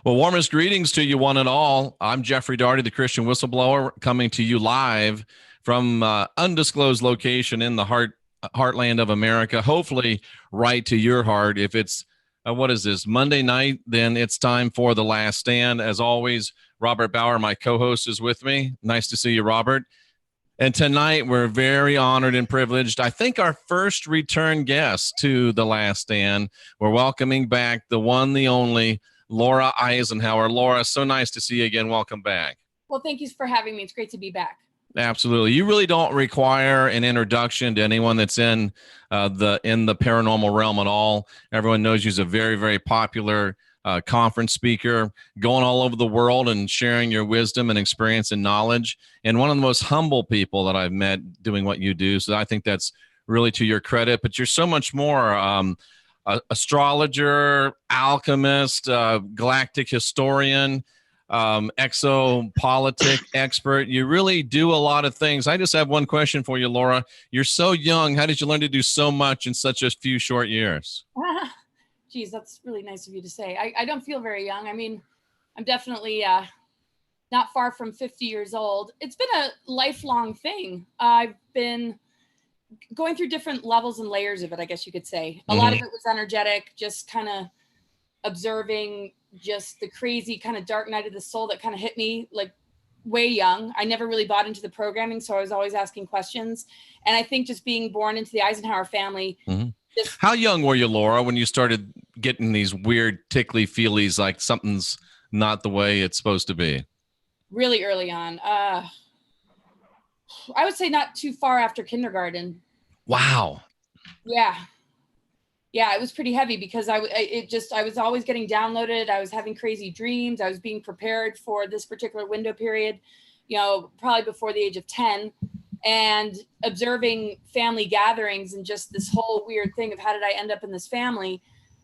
Well, warmest greetings to you, one and all. I'm Jeffrey Daugherty, the Christian Whistleblower, coming to you live from undisclosed location in the heartland of America. Hopefully, right to your heart. If it's what is this, Monday night? Then it's time for The Last Stand. As always, Robert Bauer, my co-host, is with me. Nice to see you, Robert. And tonight, we're very honored and privileged. I think our first return guest to The Last Stand. We're welcoming back the one, the only, Laura Eisenhower. Laura, so nice to see you again. Welcome back. Well, thank you for having me. It's great to be back. Absolutely. You really don't require an introduction to anyone that's in the paranormal realm at all. Everyone knows you're a very, very popular conference speaker, going all over the world and sharing your wisdom and experience and knowledge. And one of the most humble people that I've met doing what you do. So I think that's really to your credit. But you're so much more. Astrologer, alchemist, galactic historian, exopolitic expert. You really do a lot of things. I just have one question for you, Laura. You're so young. How did you learn to do so much in such a few short years? Geez, that's really nice of you to say. I don't feel very young. I mean, I'm definitely not far from 50 years old. It's been a lifelong thing. I've been going through different levels and layers of it, I guess you could say. A lot of it was energetic, just kind of observing just the crazy kind of dark night of the soul that kind of hit me like way young. I never really bought into the programming, so I was always asking questions. And I think just being born into the Eisenhower family. How young were you, Laura, when you started getting these weird tickly feelies like something's not the way it's supposed to be? Really early on. I would say not too far after kindergarten. Wow. Yeah, it was pretty heavy because I was always getting downloaded. I was having crazy dreams. I was being prepared for this particular window period, probably before the age of 10, and observing family gatherings and just this whole weird thing of how did I end up in this family,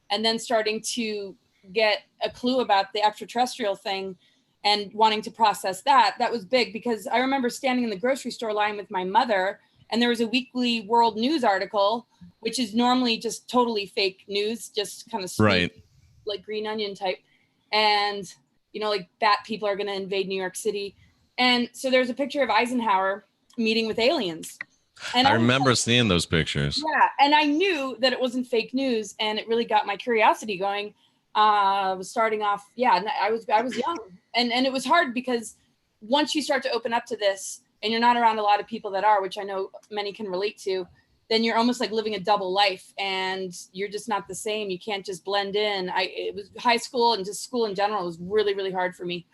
and then starting to get a clue about the extraterrestrial thing and wanting to process that. That was big because I remember standing in the grocery store line with my mother, and there was a weekly world news article, which is normally just totally fake news, just kind of right, like Green Onion type. And, like bat people are going to invade New York City. And so there's a picture of Eisenhower meeting with aliens. And I remember seeing those pictures. Yeah. And I knew that it wasn't fake news. And it really got my curiosity going. I was starting off. Yeah. And I was young. And it was hard because once you start to open up to this and you're not around a lot of people that are, which I know many can relate to, then you're almost like living a double life and you're just not the same. You can't just blend in. It was high school and just school in general was really, really hard for me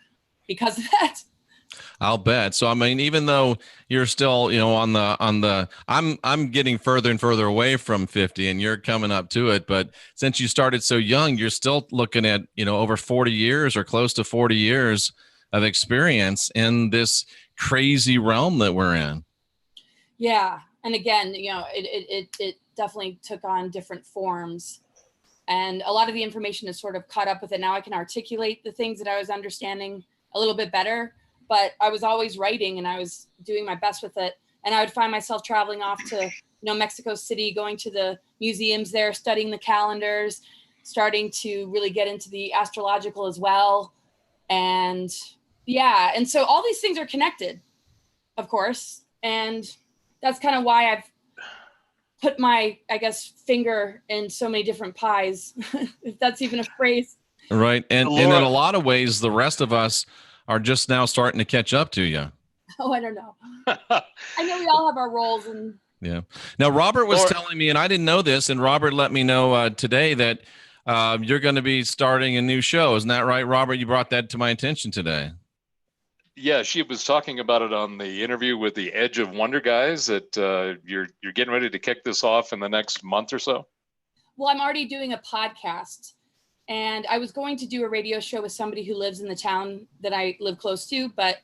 because of that. I'll bet. So, I mean, even though you're still, I'm getting further and further away from 50 and you're coming up to it. But since you started so young, you're still looking at, over 40 years or close to 40 years of experience in this crazy realm that we're in. Yeah. And again, it definitely took on different forms. And a lot of the information is sort of caught up with it. Now I can articulate the things that I was understanding a little bit better. But I was always writing and I was doing my best with it. And I would find myself traveling off to, Mexico City, going to the museums there, studying the calendars, starting to really get into the astrological as well. And yeah, and so all these things are connected, of course. And that's kind of why I've put my, I guess, finger in so many different pies, if that's even a phrase. Right. And in a lot of ways, the rest of us are just now starting to catch up to you. Oh, I don't know. I know we all have our roles. And yeah. Now, Robert was telling me, and I didn't know this, and Robert let me know today that you're going to be starting a new show. Isn't that right, Robert? You brought that to my attention today. Yeah, she was talking about it on the interview with the Edge of Wonder guys that you're getting ready to kick this off in the next month or so. Well, I'm already doing a podcast. And I was going to do a radio show with somebody who lives in the town that I live close to, but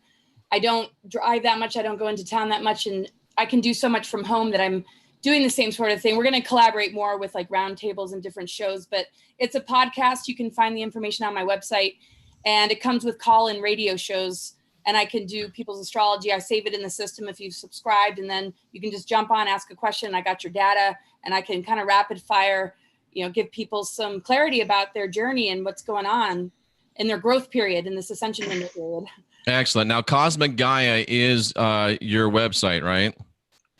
I don't drive that much. I don't go into town that much. And I can do so much from home that I'm doing the same sort of thing. We're going to collaborate more with like roundtables and different shows, but it's a podcast. You can find the information on my website and it comes with call-in radio shows and I can do people's astrology. I save it in the system if you've subscribed and then you can just jump on, ask a question. I got your data and I can kind of rapid fire, give people some clarity about their journey and what's going on. in their growth period, in this ascension window period. Excellent. Now, Cosmic Gaia is your website, right?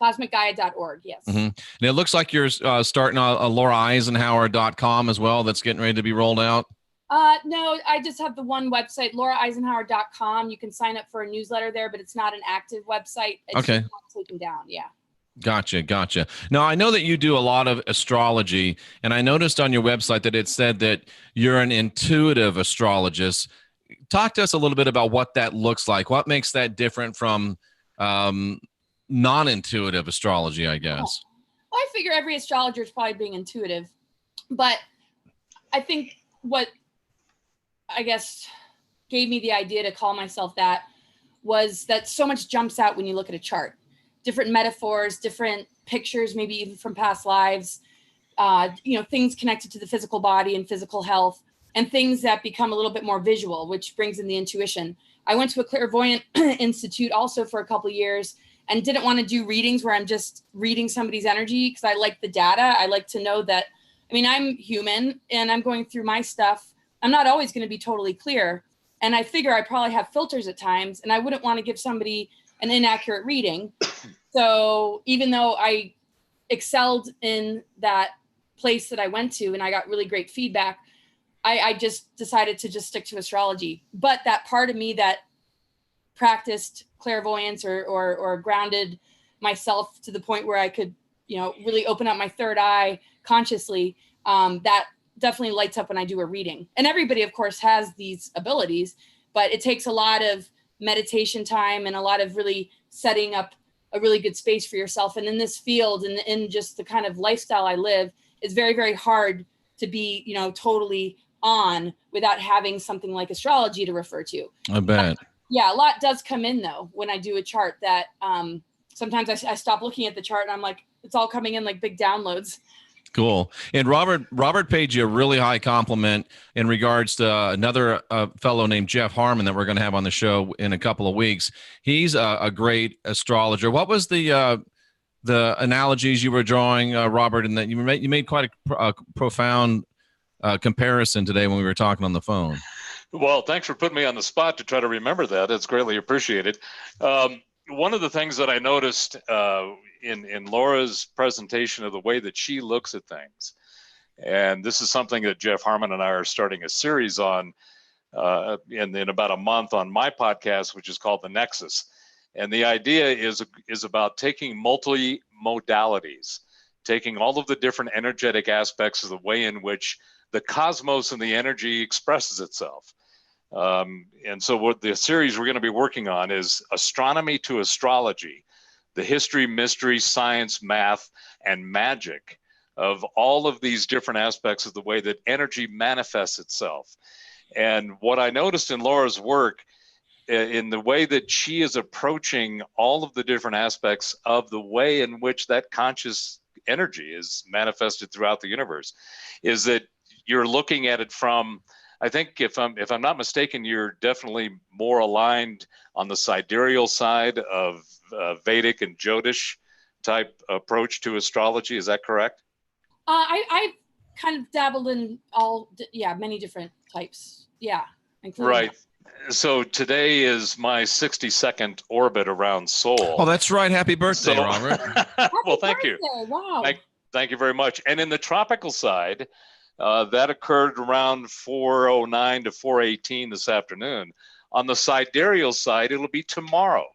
CosmicGaia.org, yes. Mm-hmm. And it looks like you're starting a LauraEisenhower.com as well. That's getting ready to be rolled out. No, I just have the one website, LauraEisenhower.com. You can sign up for a newsletter there, but it's not an active website. It's okay. just not taken down. Yeah. Gotcha. Now, I know that you do a lot of astrology, and I noticed on your website that it said that you're an intuitive astrologist. Talk to us a little bit about what that looks like. What makes that different from non-intuitive astrology, I guess? Well, I figure every astrologer is probably being intuitive, but I think what I guess gave me the idea to call myself that was that so much jumps out when you look at a chart. Different metaphors, different pictures, maybe even from past lives, things connected to the physical body and physical health, and things that become a little bit more visual, which brings in the intuition. I went to a clairvoyant institute also for a couple of years and didn't want to do readings where I'm just reading somebody's energy, because I like the data. I like to know that, I'm human and I'm going through my stuff. I'm not always going to be totally clear. And I figure I probably have filters at times, and I wouldn't want to give somebody an inaccurate reading. So even though I excelled in that place that I went to and I got really great feedback, I just decided to just stick to astrology. But that part of me that practiced clairvoyance or grounded myself to the point where I could, really open up my third eye consciously, that definitely lights up when I do a reading. And everybody, of course, has these abilities, but it takes a lot of meditation time and a lot of really setting up a really good space for yourself. And in this field and in just the kind of lifestyle I live, it's very, very hard to be, totally on without having something like astrology to refer to. I bet. Yeah, a lot does come in though when I do a chart that sometimes I stop looking at the chart and I'm like, it's all coming in like big downloads. Cool. And Robert paid you a really high compliment in regards to another fellow named Jeff Harmon that we're going to have on the show in a couple of weeks. He's a great astrologer. What was the analogies you were drawing, Robert, and that you made quite a profound comparison today when we were talking on the phone? Well, thanks for putting me on the spot to try to remember that. It's greatly appreciated. One of the things that I noticed in Laura's presentation of the way that she looks at things, and this is something that Jeff Harmon and I are starting a series on in about a month on my podcast, which is called The Nexus. And the idea is about taking multi-modalities, taking all of the different energetic aspects of the way in which the cosmos and the energy expresses itself. And so what the series we're going to be working on is astronomy to astrology, the history, mystery, science, math, and magic of all of these different aspects of the way that energy manifests itself. And what I noticed in Laura's work, in the way that she is approaching all of the different aspects of the way in which that conscious energy is manifested throughout the universe, is that you're looking at it from, I think if I'm not mistaken, you're definitely more aligned on the sidereal side of Vedic and Jyotish type approach to astrology. Is that correct? I kind of dabbled in many different types. Yeah. Right. So today is my 62nd orbit around Sol. Oh, that's right. Happy birthday, Robert. Well, thank you. Wow. Thank you very much. And in the tropical side, that occurred around 4:09 to 4:18 this afternoon. On the sidereal side, it'll be tomorrow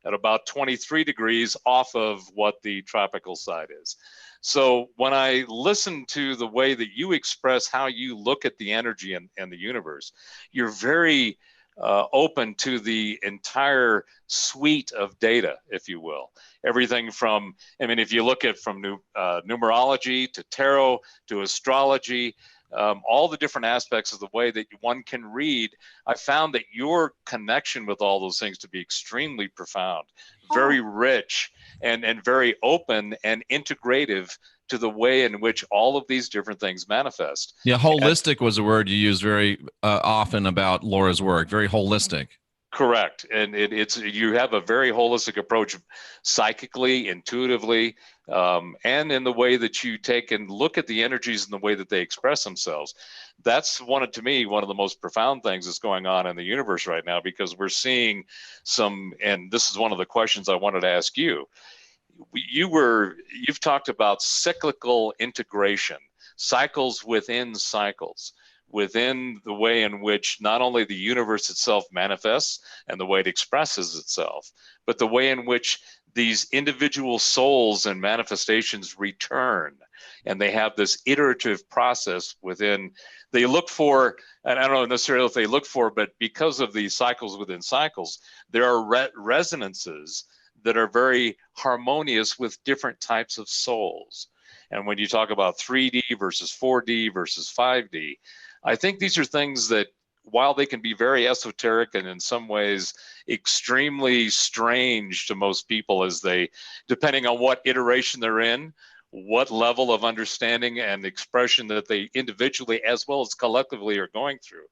at about 23 degrees off of what the tropical side is. So when I listen to the way that you express how you look at the energy and the universe, you're very open to the entire suite of data, if you will. Everything from, if you look at from numerology to tarot to astrology, all the different aspects of the way that one can read, I found that your connection with all those things to be extremely profound, very rich, and very open and integrative to the way in which all of these different things manifest. Yeah, holistic was a word you used very often about Laura's work, very holistic. Correct. And it's you have a very holistic approach psychically, intuitively, and in the way that you take and look at the energies and the way that they express themselves. That's to me, one of the most profound things that's going on in the universe right now, because we're seeing and this is one of the questions I wanted to ask you. You've talked about cyclical integration, cycles within cycles, within the way in which not only the universe itself manifests and the way it expresses itself, but the way in which these individual souls and manifestations return. And they have this iterative process within, they look for, and I don't know necessarily if they look for, but because of these cycles within cycles, there are resonances that are very harmonious with different types of souls. And when you talk about 3D versus 4D versus 5D, I think these are things that, while they can be very esoteric and in some ways extremely strange to most people, as they, depending on what iteration they're in, what level of understanding and expression that they individually as well as collectively are going through.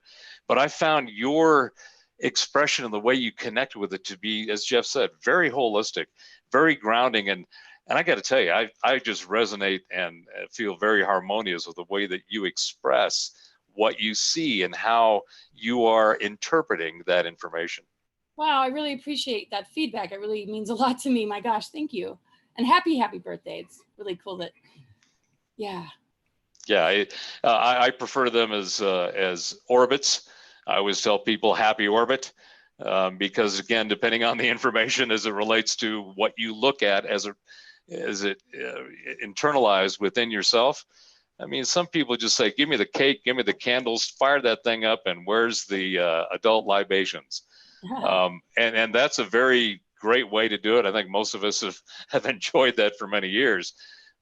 But I found your expression and the way you connect with it to be, as Jeff said, very holistic, very grounding. And I got to tell you, I just resonate and feel very harmonious with the way that you express what you see and how you are interpreting that information. Wow, I really appreciate that feedback. It really means a lot to me. My gosh, thank you. And happy birthday. It's really cool that, yeah. Yeah, I prefer them as orbits. I always tell people happy orbit, because again, depending on the information as it relates to what you look at as it internalized within yourself. I mean, some people just say, give me the cake, give me the candles, fire that thing up, and where's the adult libations? And that's a very great way to do it. I think most of us have enjoyed that for many years.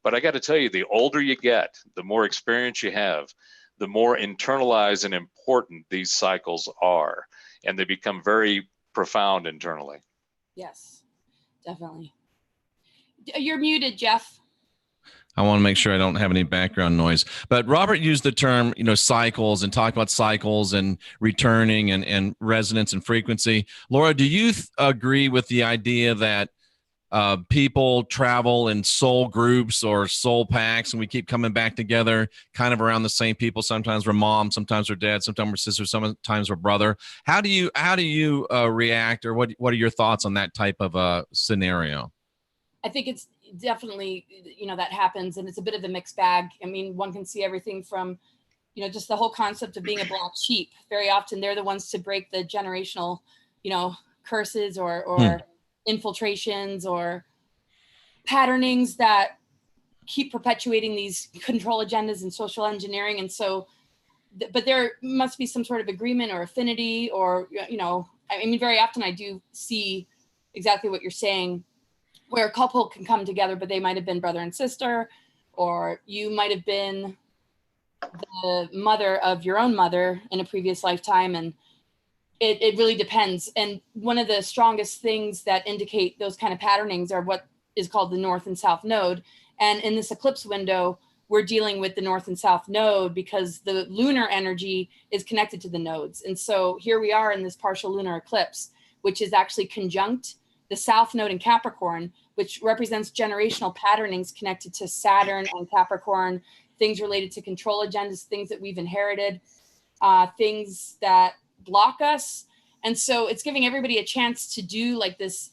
But I got to tell you, the older you get, the more experience you have, the more internalized and important these cycles are. And they become very profound internally. Yes, definitely. You're muted, Jeff. I want to make sure I don't have any background noise. But Robert used the term, cycles, and talked about cycles and returning and resonance and frequency. Laura, do you agree with the idea that people travel in soul groups or soul packs, and we keep coming back together kind of around the same people? Sometimes we're mom, sometimes we're dad, sometimes we're sister, sometimes we're brother. How do you react, or what are your thoughts on that type of scenario? I think it's definitely, that happens, and it's a bit of a mixed bag. I mean, one can see everything from, just the whole concept of being a black sheep. Very often they're the ones to break the generational, curses or infiltrations or patternings that keep perpetuating these control agendas and social engineering. And so, but there must be some sort of agreement or affinity, or, I mean, very often I do see exactly what you're saying, where a couple can come together, but they might have been brother and sister, or you might have been the mother of your own mother in a previous lifetime. And it really depends. And one of the strongest things that indicate those kind of patternings are what is called the North and South Node. And in this eclipse window, we're dealing with the North and South Node because the lunar energy is connected to the nodes. And so here we are in this partial lunar eclipse, which is actually conjunct the South Node in Capricorn, which represents generational patternings connected to Saturn and Capricorn, things related to control agendas, things that we've inherited, things that block us. And so it's giving everybody a chance to do like this.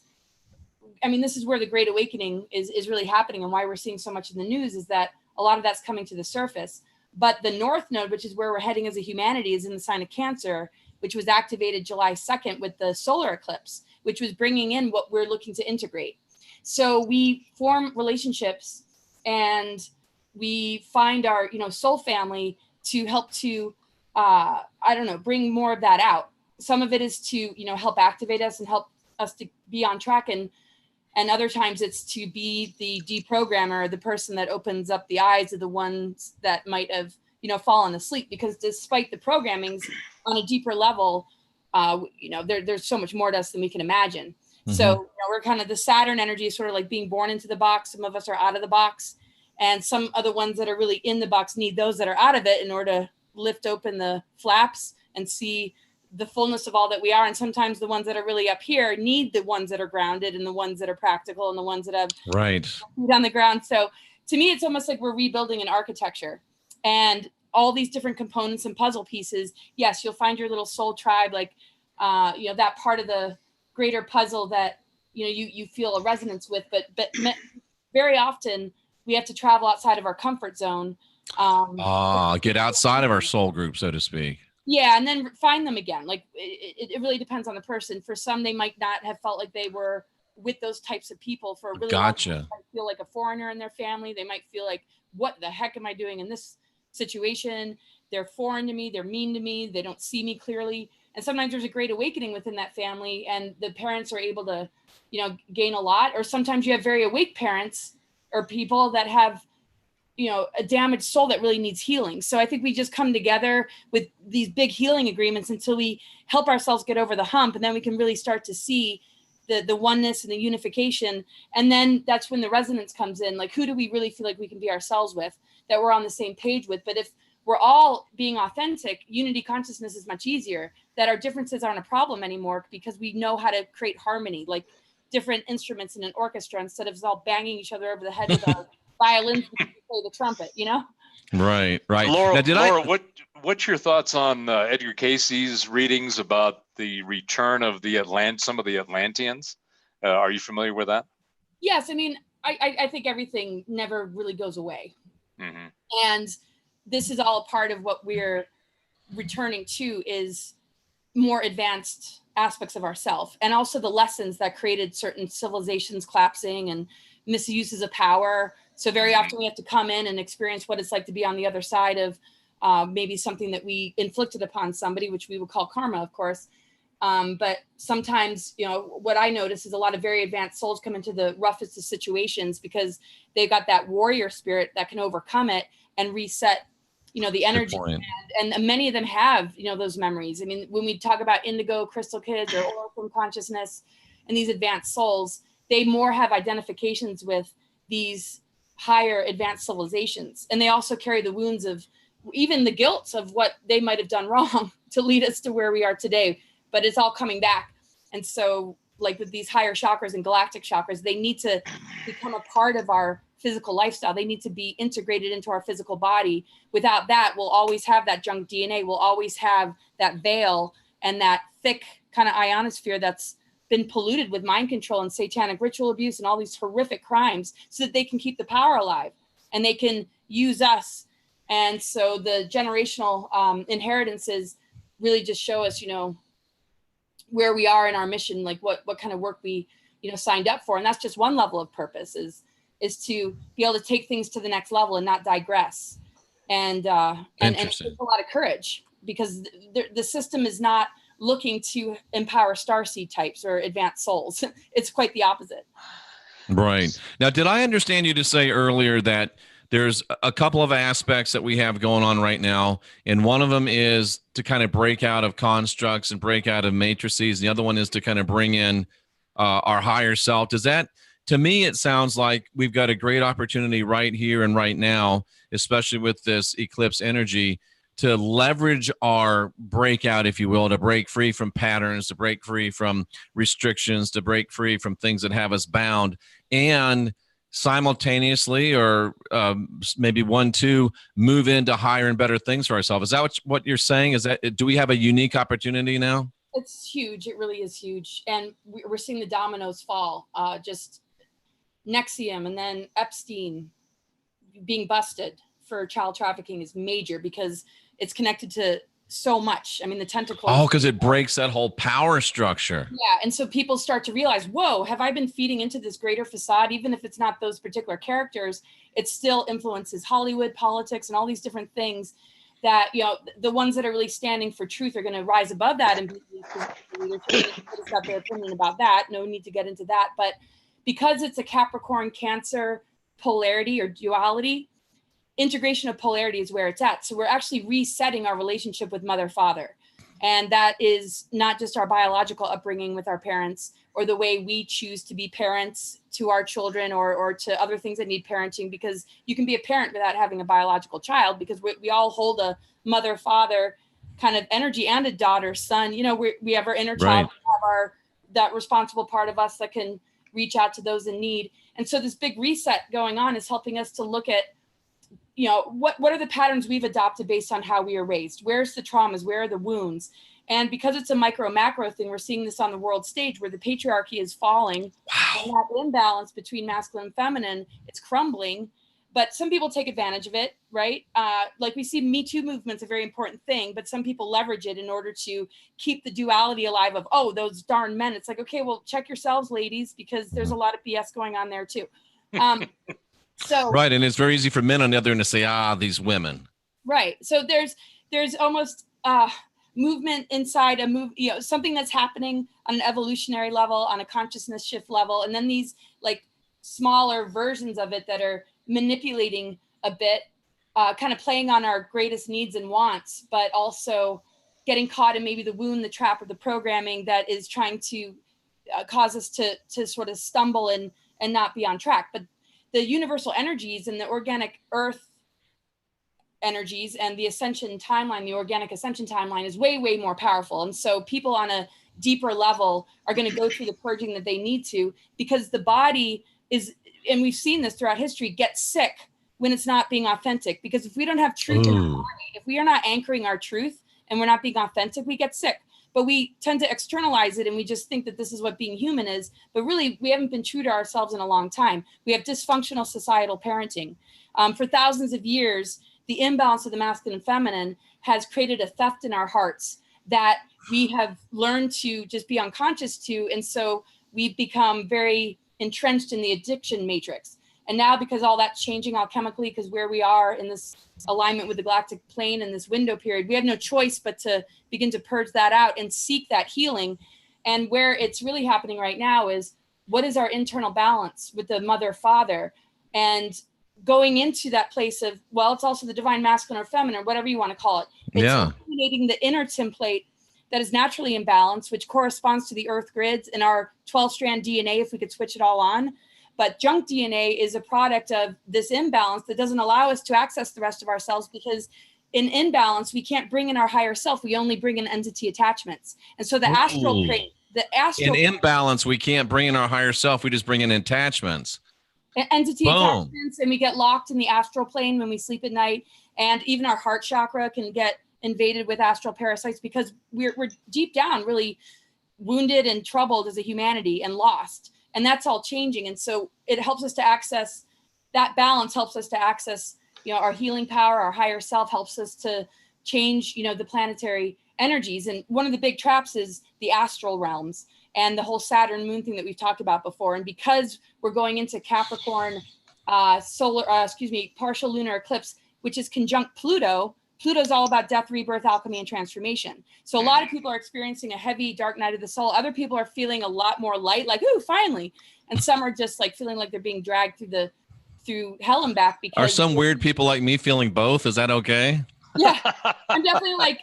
I mean, this is where the Great Awakening is really happening, and why we're seeing so much in the news is that a lot of that's coming to the surface. But the North Node, which is where we're heading as a humanity, is in the sign of Cancer, which was activated July 2nd with the solar eclipse, which was bringing in what we're looking to integrate. So we form relationships and we find our, soul family to help to, bring more of that out. Some of it is to, help activate us and help us to be on track. And other times it's to be the deprogrammer, the person that opens up the eyes of the ones that might have, fallen asleep, because despite the programmings on a deeper level, there's so much more to us than we can imagine. Mm-hmm. So we're kind of the Saturn energy is sort of like being born into the box. Some of us are out of the box, and some other ones that are really in the box need those that are out of it in order to lift open the flaps and see the fullness of all that we are. And sometimes the ones that are really up here need the ones that are grounded, and the ones that are practical, and the ones that have Right. feet on the ground. So to me, it's almost like we're rebuilding an architecture, and all these different components and puzzle pieces. Yes, you'll find your little soul tribe, like, that part of the greater puzzle that, you feel a resonance with, but very often we have to travel outside of our comfort zone. Get outside of our soul group, so to speak. Yeah, and then find them again. Like it really depends on the person. For some, they might not have felt like they were with those types of people for a really long time. They might feel like a foreigner in their family. They might feel like, what the heck am I doing in this situation? They're foreign to me. They're mean to me. They don't see me clearly. And sometimes there's a great awakening within that family, and the parents are able to, gain a lot. Or sometimes you have very awake parents or people that have, a damaged soul that really needs healing. So I think we just come together with these big healing agreements until we help ourselves get over the hump. And then we can really start to see the oneness and the unification. And then that's when the resonance comes in. Like, who do we really feel like we can be ourselves with, that we're on the same page with? But if we're all being authentic, unity consciousness is much easier, that our differences aren't a problem anymore, because we know how to create harmony, like different instruments in an orchestra, instead of us all banging each other over the head with our violins to play the trumpet, Right. Laura, what's your thoughts on Edgar Casey's readings about the return of some of the Atlanteans? Are you familiar with that? Yes. I mean, I think everything never really goes away. Mm-hmm. And this is all a part of what we're returning to, is more advanced aspects of ourself, and also the lessons that created certain civilizations collapsing and misuses of power. So very often we have to come in and experience what it's like to be on the other side of maybe something that we inflicted upon somebody, which we would call karma, of course. But sometimes, what I notice is a lot of very advanced souls come into the roughest of situations because they've got that warrior spirit that can overcome it and reset, the energy. And many of them have, those memories. I mean, when we talk about indigo crystal kids or oracle consciousness and these advanced souls, they more have identifications with these higher advanced civilizations. And they also carry the wounds of even the guilt of what they might have done wrong to lead us to where we are today. But it's all coming back. And so, like with these higher chakras and galactic chakras, they need to become a part of our physical lifestyle. They need to be integrated into our physical body. Without that, we'll always have that junk DNA. We'll always have that veil and that thick kind of ionosphere that's been polluted with mind control and satanic ritual abuse and all these horrific crimes, so that they can keep the power alive and they can use us. And so the generational inheritances really just show us, where we are in our mission, like what kind of work we, signed up for. And that's just one level of purpose, is to be able to take things to the next level and not digress. And it takes a lot of courage, because the system is not looking to empower starseed types or advanced souls. It's quite the opposite. Right. Now, did I understand you to say earlier that there's a couple of aspects that we have going on right now, and one of them is to kind of break out of constructs and break out of matrices. The other one is to kind of bring in our higher self. Does that, to me, it sounds like we've got a great opportunity right here and right now, especially with this eclipse energy, to leverage our breakout, if you will, to break free from patterns, to break free from restrictions, to break free from things that have us bound, and simultaneously, or maybe move into higher and better things for ourselves. Is that what you're saying? Is that, do we have a unique opportunity now? It's huge. It really is huge. And we're seeing the dominoes fall. Just Nexium and then Epstein being busted for child trafficking is major, because it's connected to so much. I mean, the tentacles. Oh, because it breaks that whole power structure. Yeah. And so people start to realize, whoa, have I been feeding into this greater facade? Even if it's not those particular characters, it still influences Hollywood, politics, and all these different things that, the ones that are really standing for truth are going to rise above that and everybody's got their opinion about that. No need to get into that. But because it's a Capricorn Cancer polarity or duality, integration of polarity is where it's at. So we're actually resetting our relationship with mother, father. And that is not just our biological upbringing with our parents, or the way we choose to be parents to our children, or to other things that need parenting, because you can be a parent without having a biological child, because we all hold a mother, father kind of energy, and a daughter, son. You know, we have our inner Right. child, we have that responsible part of us that can reach out to those in need. And so this big reset going on is helping us to look at, you know, what are the patterns we've adopted based on how we are raised? Where's the traumas? Where are the wounds? And because it's a micro macro thing, we're seeing this on the world stage where the patriarchy is falling. Wow. And that imbalance between masculine and feminine, it's crumbling. But some people take advantage of it, right? Like we see Me Too movement's a very important thing, but some people leverage it in order to keep the duality alive of, oh, those darn men. It's like, okay, well, check yourselves, ladies, because there's a lot of BS going on there too. So right, and it's very easy for men on the other end to say, these women. Right. So there's almost movement inside a move, you know, something that's happening on an evolutionary level, on a consciousness shift level, and then these like smaller versions of it that are manipulating a bit, kind of playing on our greatest needs and wants, but also getting caught in maybe the wound, the trap, or the programming that is trying to cause us to sort of stumble and not be on track. But the universal energies and the organic earth energies and the ascension timeline, the organic ascension timeline, is way, way more powerful. And so people on a deeper level are going to go through the purging that they need to, because the body is, and we've seen this throughout history, get sick when it's not being authentic. Because if we don't have truth in our body, if we are not anchoring our truth and we're not being authentic, we get sick. But we tend to externalize it and we just think that this is what being human is. But really, we haven't been true to ourselves in a long time. We have dysfunctional societal parenting. For thousands of years, the imbalance of the masculine and feminine has created a theft in our hearts that we have learned to just be unconscious to. And so we've become very entrenched in the addiction matrix. And now, because all that's changing alchemically, because where we are in this alignment with the galactic plane in this window period, we have no choice but to begin to purge that out and seek that healing. And where it's really happening right now is, what is our internal balance with the mother, father? And going into that place of, well, it's also the divine masculine or feminine, whatever you want to call it. It's eliminating the inner template that is naturally imbalanced, which corresponds to the earth grids and our 12-strand DNA, if we could switch it all on. But junk DNA is a product of this imbalance that doesn't allow us to access the rest of ourselves, because in imbalance, we can't bring in our higher self. We only bring in entity attachments. And so the astral plane, in imbalance, we can't bring in our higher self. We just bring in attachments. Entity attachments, and we get locked in the astral plane when we sleep at night. And even our heart chakra can get invaded with astral parasites, because we're deep down really wounded and troubled as a humanity and lost. And that's all changing. And so it helps us to access that balance, helps us to access, you know, our healing power, our higher self, helps us to change, you know, the planetary energies. And one of the big traps is the astral realms and the whole Saturn moon thing that we've talked about before. And because we're going into Capricorn partial lunar eclipse, which is conjunct Pluto. Pluto's all about death, rebirth, alchemy, and transformation. So a lot of people are experiencing a heavy dark night of the soul. Other people are feeling a lot more light, like, ooh, finally. And some are just like feeling like they're being dragged through hell and back. Because are some weird people like me feeling both? Is that okay? Yeah, I'm definitely like,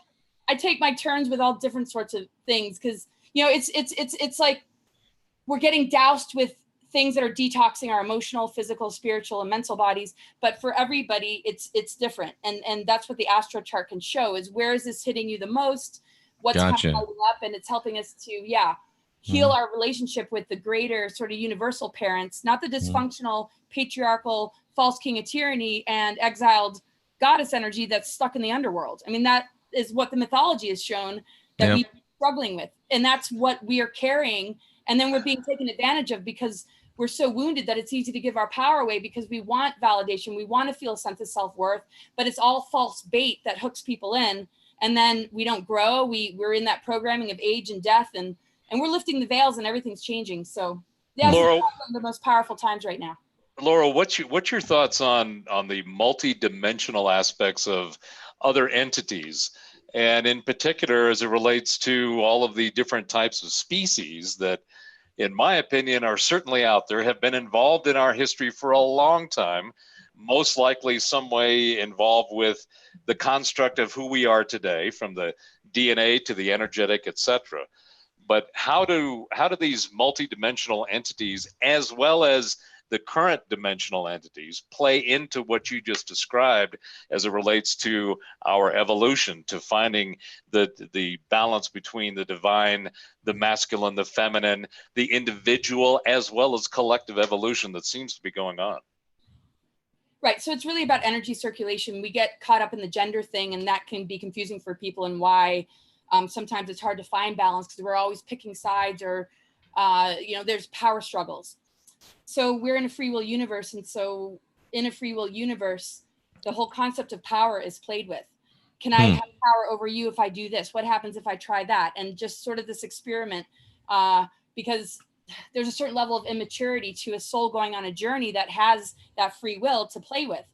I take my turns with all different sorts of things, because, you know, it's like we're getting doused with things that are detoxing our emotional, physical, spiritual, and mental bodies. But for everybody, it's different. And that's what the astro chart can show, is where is this hitting you the most? What's kind of lighting up? And it's helping us to, heal our relationship with the greater sort of universal parents, not the dysfunctional, patriarchal, false king of tyranny and exiled goddess energy that's stuck in the underworld. I mean, that is what the mythology has shown that we're struggling with. And that's what we are carrying. And then we're being taken advantage of because we're so wounded that it's easy to give our power away, because we want validation. We want to feel a sense of self-worth, but it's all false bait that hooks people in. And then we don't grow. We're in that programming of age and death, and we're lifting the veils and everything's changing. So yeah, Laura, it's one of the most powerful times right now. Laura, what's your thoughts on the multi-dimensional aspects of other entities? And in particular, as it relates to all of the different types of species that, in my opinion, are certainly out there, have been involved in our history for a long time, most likely some way involved with the construct of who we are today, from the DNA to the energetic, etc. But how do these multidimensional entities, as well as the current dimensional entities play into what you just described as it relates to our evolution, to finding the balance between the divine, the masculine, the feminine, the individual, as well as collective evolution that seems to be going on? Right. So it's really about energy circulation. We get caught up in the gender thing, and that can be confusing for people, and why sometimes it's hard to find balance because we're always picking sides, or, there's power struggles. So we're in a free will universe. And so in a free will universe, the whole concept of power is played with. Can I have power over you if I do this? What happens if I try that? And just sort of this experiment, because there's a certain level of immaturity to a soul going on a journey that has that free will to play with.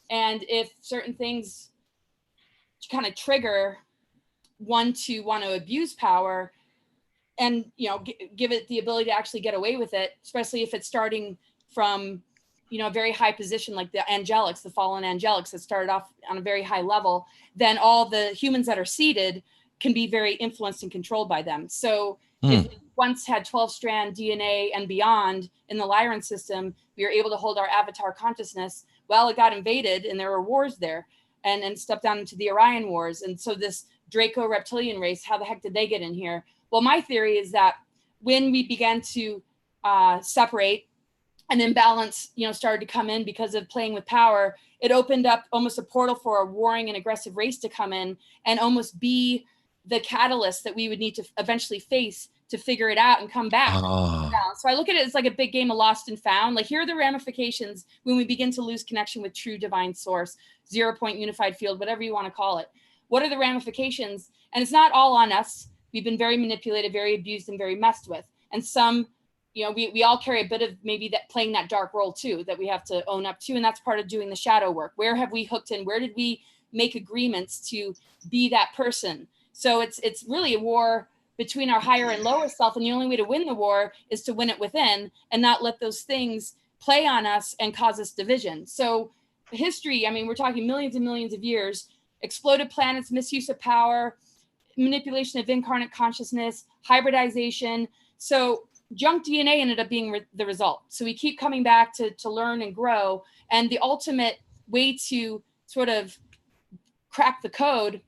And if certain things kind of trigger one to want to abuse power and, give it the ability to actually get away with it, especially if it's starting from, a very high position, like the angelics, the fallen angelics that started off on a very high level, then all the humans that are seated can be very influenced and controlled by them. So if we once had 12-strand DNA and beyond in the Lyran system, we were able to hold our avatar consciousness. Well, it got invaded and there were wars there, and stepped down into the Orion Wars. And so this Draco reptilian race, how the heck did they get in here? Well, my theory is that when we began to separate, and imbalance, started to come in because of playing with power, it opened up almost a portal for a warring and aggressive race to come in and almost be the catalyst that we would need to eventually face to figure it out and come back. So I look at it as like a big game of lost and found. Like, here are the ramifications when we begin to lose connection with true divine source, 0-point unified field, whatever you want to call it. What are the ramifications? And it's not all on us. We've been very manipulated, very abused, and very messed with. And some, we all carry a bit of maybe that playing that dark role too, that we have to own up to. And that's part of doing the shadow work. Where have we hooked in? Where did we make agreements to be that person? So it's really a war between our higher and lower self. And the only way to win the war is to win it within and not let those things play on us and cause us division. So history, we're talking millions and millions of years, exploded planets, misuse of power, manipulation of incarnate consciousness, hybridization. So junk DNA ended up being the result. So we keep coming back to learn and grow. And the ultimate way to sort of crack the code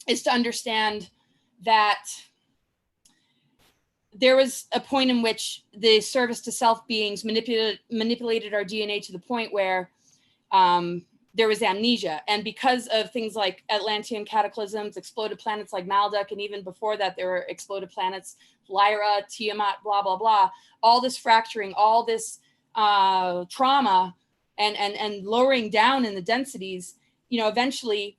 is to understand that there was a point in which the service to self beings manipulated our DNA to the point where there was amnesia. And because of things like Atlantean cataclysms, exploded planets like Maldek, and even before that, there were exploded planets, Lyra, Tiamat, blah, blah, blah, all this fracturing, all this trauma and lowering down in the densities, eventually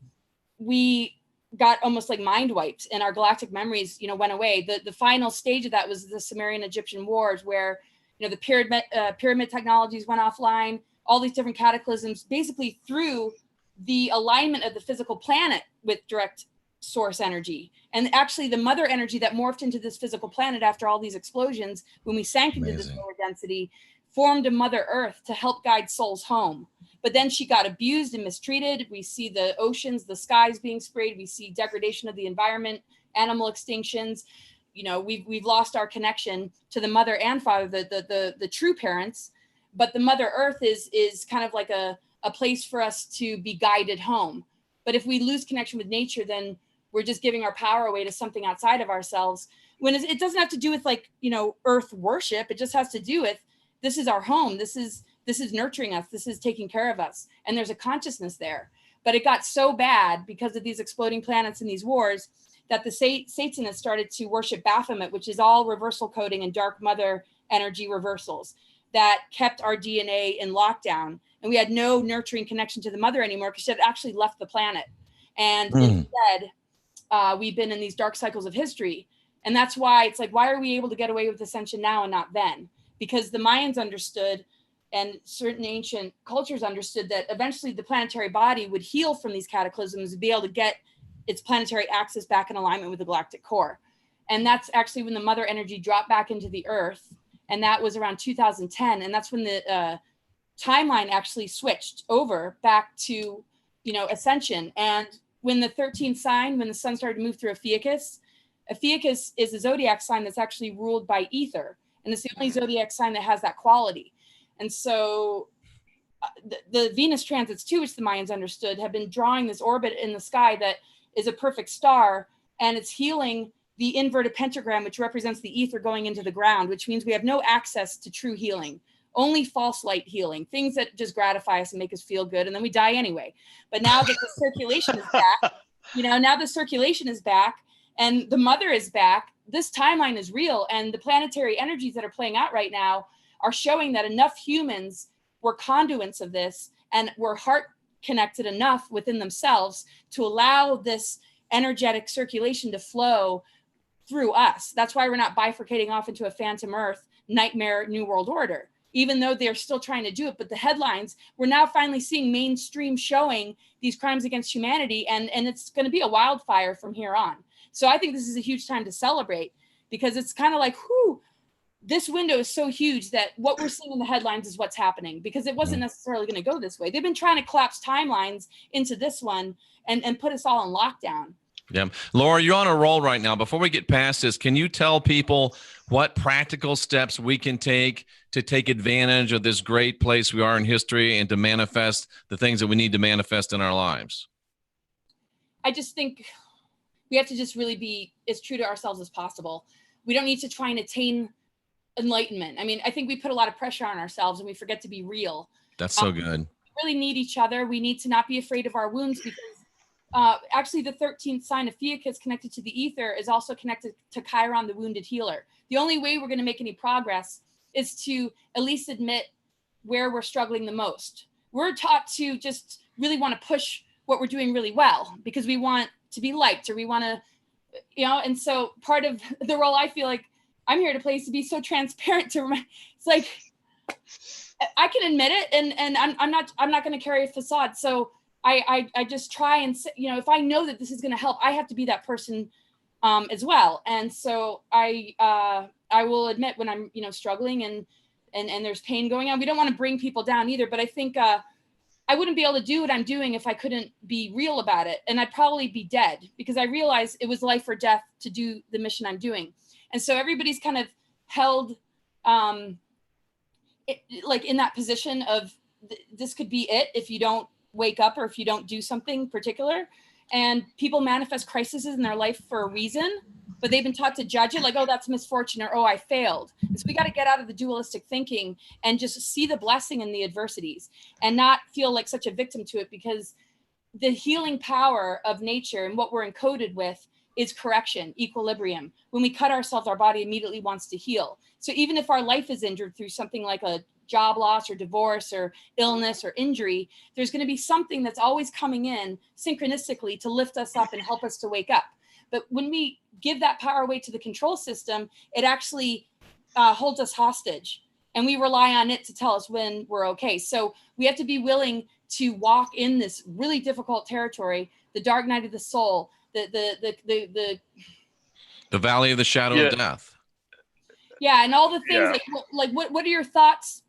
we got almost like mind wiped and our galactic memories, went away. The final stage of that was the Sumerian Egyptian wars, where, the pyramid technologies went offline, all these different cataclysms, basically through the alignment of the physical planet with direct source energy. And actually the mother energy that morphed into this physical planet after all these explosions, when we sank into this lower density, formed a Mother Earth to help guide souls home. But then she got abused and mistreated. We see the oceans, the skies being sprayed. We see degradation of the environment, animal extinctions. We've lost our connection to the mother and father, the true parents. But the Mother Earth is kind of like a place for us to be guided home. But if we lose connection with nature, then we're just giving our power away to something outside of ourselves. When it doesn't have to do with earth worship. It just has to do with, this is our home. This is nurturing us. This is taking care of us. And there's a consciousness there. But it got so bad because of these exploding planets and these wars that the Satanists started to worship Baphomet, which is all reversal coding and dark mother energy reversals that kept our DNA in lockdown. And we had no nurturing connection to the mother anymore because she had actually left the planet. And instead, we've been in these dark cycles of history. And that's why it's like, why are we able to get away with ascension now and not then? Because the Mayans understood, and certain ancient cultures understood, that eventually the planetary body would heal from these cataclysms and be able to get its planetary axis back in alignment with the galactic core. And that's actually when the mother energy dropped back into the earth. And that was around 2010. And that's when the timeline actually switched over back to, ascension. And when the 13th sign, when the sun started to move through Ophiuchus is a zodiac sign that's actually ruled by ether. And it's the only zodiac sign that has that quality. And so the Venus transits too, which the Mayans understood, have been drawing this orbit in the sky that is a perfect star, and it's healing the inverted pentagram, which represents the ether going into the ground, which means we have no access to true healing, only false light healing, things that just gratify us and make us feel good, and then we die anyway. But now that the circulation is back, now the circulation is back and the mother is back, this timeline is real, and the planetary energies that are playing out right now are showing that enough humans were conduits of this and were heart connected enough within themselves to allow this energetic circulation to flow through us. That's why we're not bifurcating off into a phantom earth nightmare new world order, even though they're still trying to do it. But the headlines, we're now finally seeing mainstream showing these crimes against humanity, and it's going to be a wildfire from here on. So I think this is a huge time to celebrate, because it's kind of like, whoo, this window is so huge that what we're seeing in the headlines is what's happening, because it wasn't necessarily going to go this way. They've been trying to collapse timelines into this one and put us all in lockdown. Yeah. Laura, you're on a roll right now. Before we get past this, can you tell people what practical steps we can take to take advantage of this great place we are in history and to manifest the things that we need to manifest in our lives? I just think we have to just really be as true to ourselves as possible. We don't need to try and attain enlightenment. I mean, I think we put a lot of pressure on ourselves and we forget to be real. That's so good. We really need each other. We need to not be afraid of our wounds, because actually the 13th sign of Fiacus connected to the ether is also connected to Chiron, the wounded healer. The only way we're going to make any progress is to at least admit where we're struggling the most. We're taught to just really want to push what we're doing really well because we want to be liked, or we want to, and so part of the role I feel like I'm here to play is to be so transparent it's like, I can admit it, and I'm not going to carry a facade. So I just try and, if I know that this is going to help, I have to be that person as well. And so I will admit when I'm, struggling and there's pain going on. We don't want to bring people down either, but I think I wouldn't be able to do what I'm doing if I couldn't be real about it. And I'd probably be dead, because I realized it was life or death to do the mission I'm doing. And so everybody's kind of held like in that position of this could be it if you don't wake up or if you don't do something particular. And people manifest crises in their life for a reason, but they've been taught to judge it like, oh, that's misfortune, or oh, I failed. And so we got to get out of the dualistic thinking and just see the blessing in the adversities and not feel like such a victim to it, because the healing power of nature and what we're encoded with is correction, equilibrium. When we cut ourselves, our body immediately wants to heal. So even if our life is injured through something like a job loss or divorce or illness or injury, there's going to be something that's always coming in synchronistically to lift us up and help us to wake up. But when we give that power away to the control system, it actually holds us hostage, and we rely on it to tell us when we're okay. So we have to be willing to walk in this really difficult territory, the dark night of the soul, the valley of the shadow of death. Yeah, and all the things like what are your thoughts?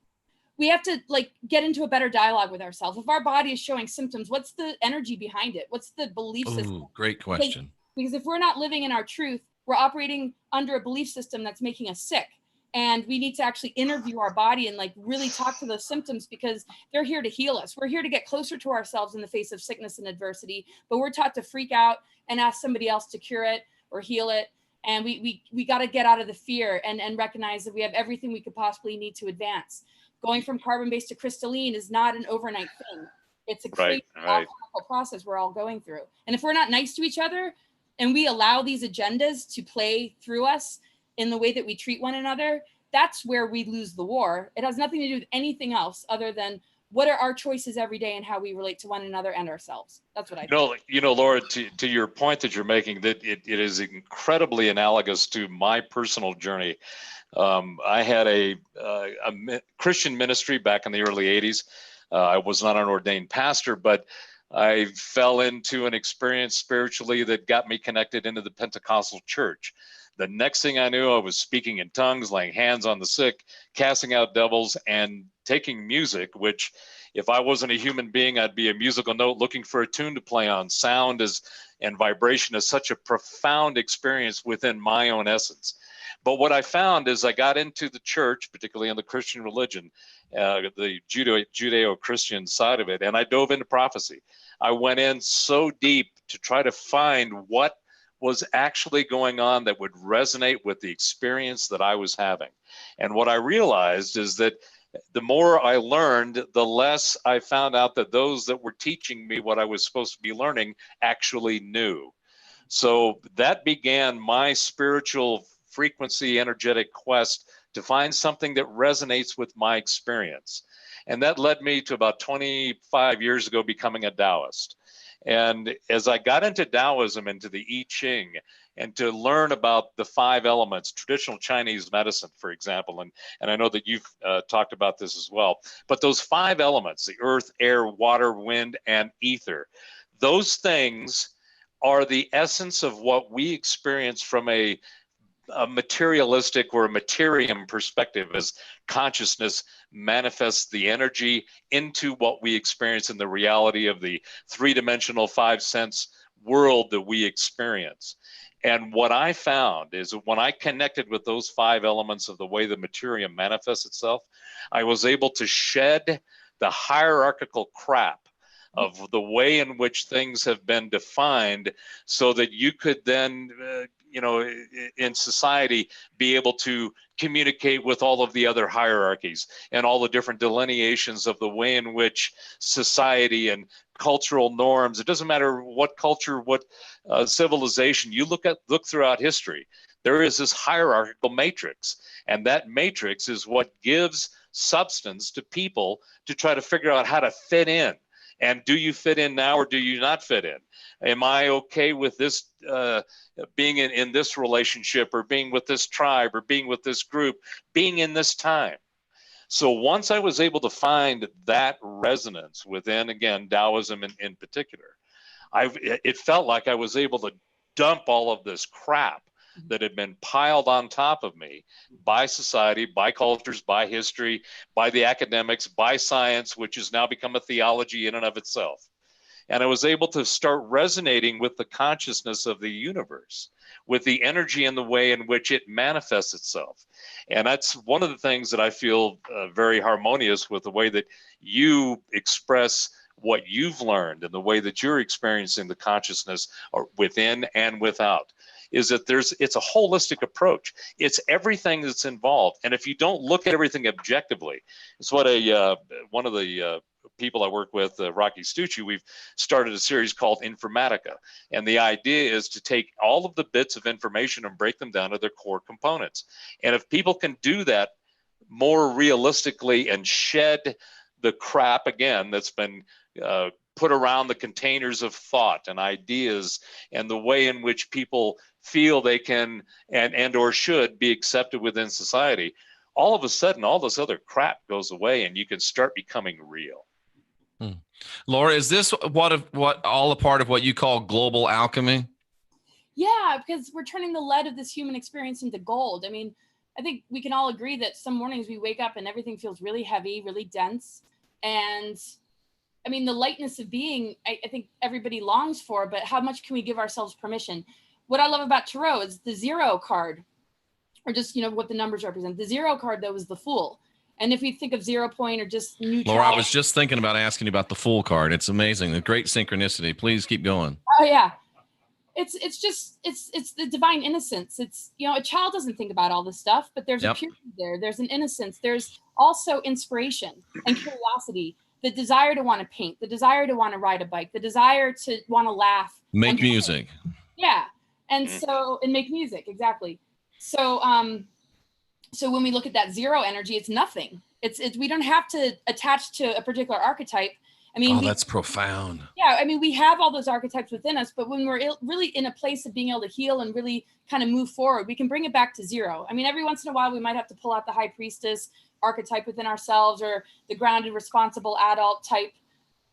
We have to get into a better dialogue with ourselves. If our body is showing symptoms, what's the energy behind it? What's the belief system? Great question. Because if we're not living in our truth, we're operating under a belief system that's making us sick. And we need to actually interview our body and really talk to those symptoms, because they're here to heal us. We're here to get closer to ourselves in the face of sickness and adversity, but we're taught to freak out and ask somebody else to cure it or heal it. And we got to get out of the fear and recognize that we have everything we could possibly need to advance. Going from carbon-based to crystalline is not an overnight thing. It's a crazy alchemical process we're all going through. And if we're not nice to each other and we allow these agendas to play through us in the way that we treat one another, that's where we lose the war. It has nothing to do with anything else other than what are our choices every day and how we relate to one another and ourselves. That's what I think. Laura, to your point that you're making, that it is incredibly analogous to my personal journey. I had a Christian ministry back in the early 80s. I was not an ordained pastor, but I fell into an experience spiritually that got me connected into the Pentecostal church. The next thing I knew, I was speaking in tongues, laying hands on the sick, casting out devils, and taking music, which if I wasn't a human being, I'd be a musical note looking for a tune to play on. Sound is and vibration is such a profound experience within my own essence. But what I found is I got into the church, particularly in the Christian religion, the Judeo-Christian side of it, and I dove into prophecy. I went in so deep to try to find what was actually going on that would resonate with the experience that I was having. And what I realized is that the more I learned, the less I found out that those that were teaching me what I was supposed to be learning actually knew. So that began my spiritual frequency, energetic quest to find something that resonates with my experience. And that led me to about 25 years ago becoming a Taoist. And as I got into Taoism, into the I Ching, and to learn about the 5 elements, traditional Chinese medicine, for example, and I know that you've talked about this as well, but those 5 elements, the earth, air, water, wind, and ether, those things are the essence of what we experience from a materialistic or a materium perspective, as consciousness manifests the energy into what we experience in the reality of the 3-dimensional 5-sense world that we experience. And what I found is that when I connected with those 5 elements of the way the materium manifests itself, I was able to shed the hierarchical crap of the way in which things have been defined, so that you could then, in society, be able to communicate with all of the other hierarchies and all the different delineations of the way in which society and cultural norms, it doesn't matter what culture, what civilization, you look throughout history, there is this hierarchical matrix. And that matrix is what gives substance to people to try to figure out how to fit in. And do you fit in now, or do you not fit in? Am I okay with this, being in this relationship, or being with this tribe, or being with this group, being in this time? So once I was able to find that resonance within, again, Taoism in particular, it felt like I was able to dump all of this crap that had been piled on top of me by society, by cultures, by history, by the academics, by science, which has now become a theology in and of itself. And I was able to start resonating with the consciousness of the universe, with the energy and the way in which it manifests itself. And that's one of the things that I feel very harmonious with the way that you express what you've learned and the way that you're experiencing the consciousness within and without, is that it's a holistic approach. It's everything that's involved. And if you don't look at everything objectively, it's what one of the people I work with, Rocky Stucci, we've started a series called Informatica. And the idea is to take all of the bits of information and break them down to their core components. And if people can do that more realistically and shed the crap, again, that's been put around the containers of thought and ideas, and the way in which people feel they can and or should be accepted within society, all of a sudden all this other crap goes away and you can start becoming real. Laura, is this what all a part of what you call global alchemy? Yeah, because we're turning the lead of this human experience into gold. I mean, I think we can all agree that some mornings we wake up and everything feels really heavy, really dense. And I mean, the lightness of being, I think everybody longs for, but how much can we give ourselves permission? What I love about Tarot is the 0 card, or just, what the numbers represent. The 0 card, though, is the Fool. And if we think of 0 point or just neutral. Laura, I was just thinking about asking you about the Fool card. It's amazing. The great synchronicity. Please keep going. Oh, yeah. It's the divine innocence. It's, a child doesn't think about all this stuff, but there's a purity there. There's an innocence. There's also inspiration and curiosity, the desire to want to paint, the desire to want to ride a bike, the desire to want to laugh. Make music. Yeah. And make music. Exactly. So when we look at that 0 energy, it's nothing. It's we don't have to attach to a particular archetype. I mean, that's profound. Yeah, I mean, we have all those archetypes within us, but when we're really in a place of being able to heal and really kind of move forward, we can bring it back to 0. I mean, every once in a while, we might have to pull out the high priestess archetype within ourselves, or the grounded, responsible adult type,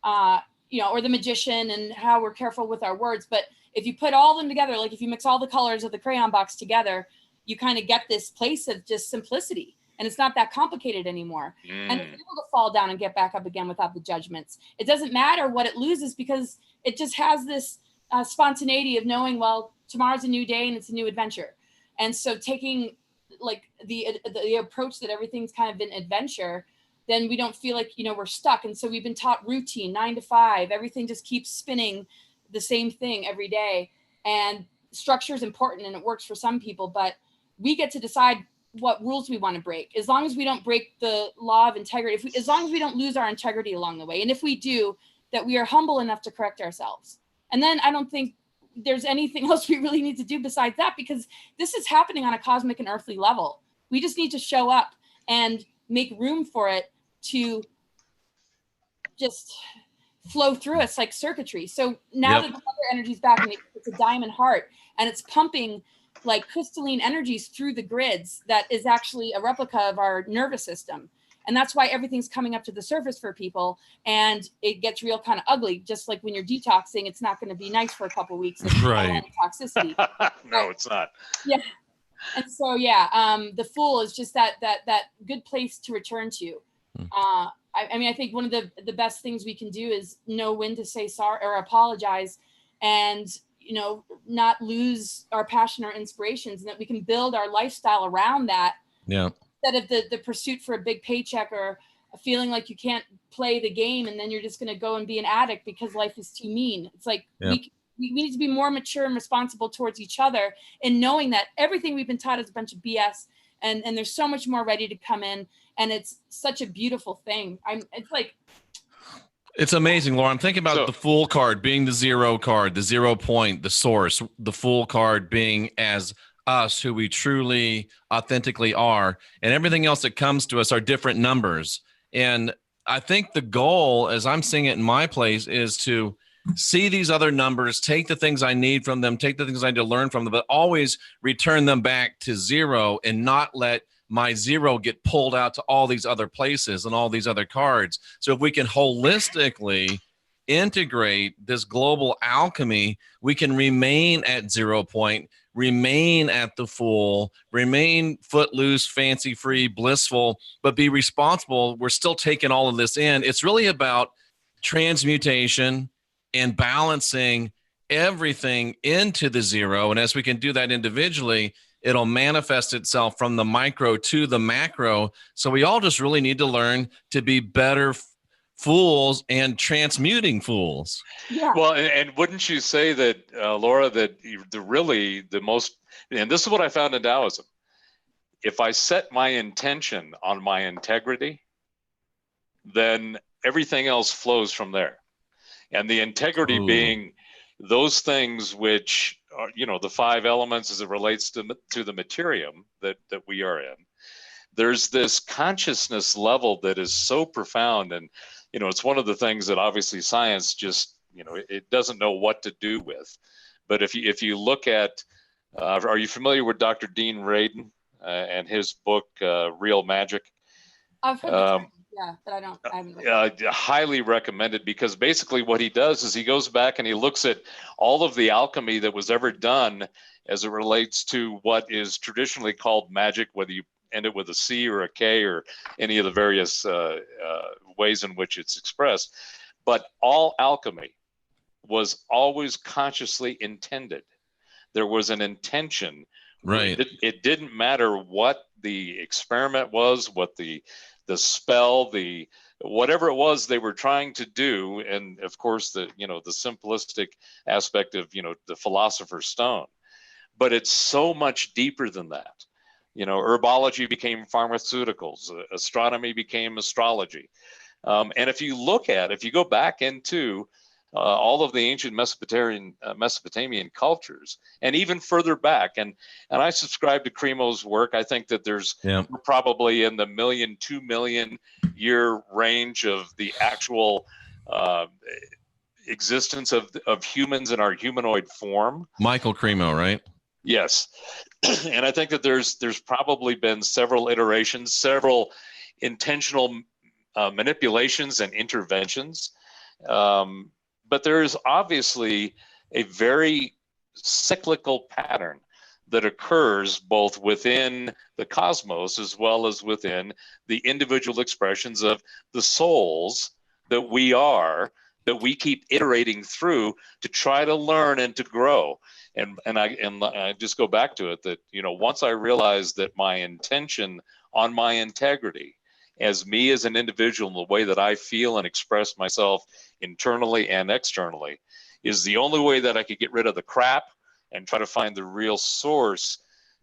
or the magician, and how we're careful with our words. But if you put all of them together, like if you mix all the colors of the crayon box together, you kind of get this place of just simplicity. And it's not that complicated anymore. And it's able to fall down and get back up again without the judgments. It doesn't matter what it loses, because it just has this spontaneity of knowing, well, tomorrow's a new day and it's a new adventure. And so taking like the approach that everything's kind of an adventure, then we don't feel like, we're stuck. And so we've been taught routine, 9 to 5, everything just keeps spinning the same thing every day. And structure is important and it works for some people, but we get to decide what rules we want to break, as long as we don't break the law of integrity, as long as we don't lose our integrity along the way. And if we do, that we are humble enough to correct ourselves. And then I don't think there's anything else we really need to do besides that, because this is happening on a cosmic and earthly level. We just need to show up and make room for it to just flow through us like circuitry. So now that the other energy's back, and it's a diamond heart, and it's pumping like crystalline energies through the grids, that is actually a replica of our nervous system. And that's why everything's coming up to the surface for people, and it gets real kind of ugly. Just like when you're detoxing, it's not going to be nice for a couple of weeks. Right. Toxicity. No, it's not. Yeah. And so, the Fool is just that good place to return to. I mean, I think one of the best things we can do is know when to say sorry or apologize, and not lose our passion or inspirations, and that we can build our lifestyle around that. Yeah. Instead of the pursuit for a big paycheck, or feeling like you can't play the game, and then you're just going to go and be an addict because life is too mean. It's like we need to be more mature and responsible towards each other, and knowing that everything we've been taught is a bunch of BS, and there's so much more ready to come in, and it's such a beautiful thing. It's amazing, Laura. I'm thinking about the Fool card being the 0 card, the 0 point, the source, the Fool card being as us, who we truly authentically are, and everything else that comes to us are different numbers. And I think the goal, as I'm seeing it in my place, is to see these other numbers, take the things I need from them, take the things I need to learn from them, but always return them back to 0, and not let my 0 get pulled out to all these other places and all these other cards. So if we can holistically integrate this global alchemy, we can remain at 0 point, remain at the Fool, remain footloose, fancy free, blissful, but be responsible. We're still taking all of this in. It's really about transmutation and balancing everything into the 0. And as we can do that individually, it'll manifest itself from the micro to the macro. So we all just really need to learn to be better fools and transmuting fools. Yeah. Well, and wouldn't you say that, Laura, that the most, and this is what I found in Taoism, if I set my intention on my integrity, then everything else flows from there. And the integrity being those things which are, the 5 elements as it relates to the materium that we are in. There's this consciousness level that is so profound, and it's one of the things that obviously science just it doesn't know what to do with. But if you look at, are you familiar with Dr. Dean Radin and his book Real Magic? I've heard but I haven't read it. Highly recommended, because basically what he does is he goes back and he looks at all of the alchemy that was ever done as it relates to what is traditionally called magic, whether you end it with a C or a K or any of the various ways in which it's expressed. But all alchemy was always consciously intended. There was an intention. Right. It didn't matter what the experiment was, what the spell, whatever it was they were trying to do, and of course the simplistic aspect of the philosopher's stone. But it's so much deeper than that. Herbology became pharmaceuticals, astronomy became astrology, and if you go back into all of the ancient Mesopotamian cultures, and even further back. And I subscribe to Cremo's work. I think that we're probably in the 2 million year range of the actual existence of humans in our humanoid form. Michael Cremo, right? Yes. And I think that there's probably been several iterations, several intentional manipulations and interventions. But there is obviously a very cyclical pattern that occurs both within the cosmos as well as within the individual expressions of the souls that we are, that we keep iterating through to try to learn and to grow. And I just go back to it that, you know, once I realized that my intention on my integrity as me as an individual, the way that I feel and express myself internally and externally, is the only way that I could get rid of the crap and try to find the real source.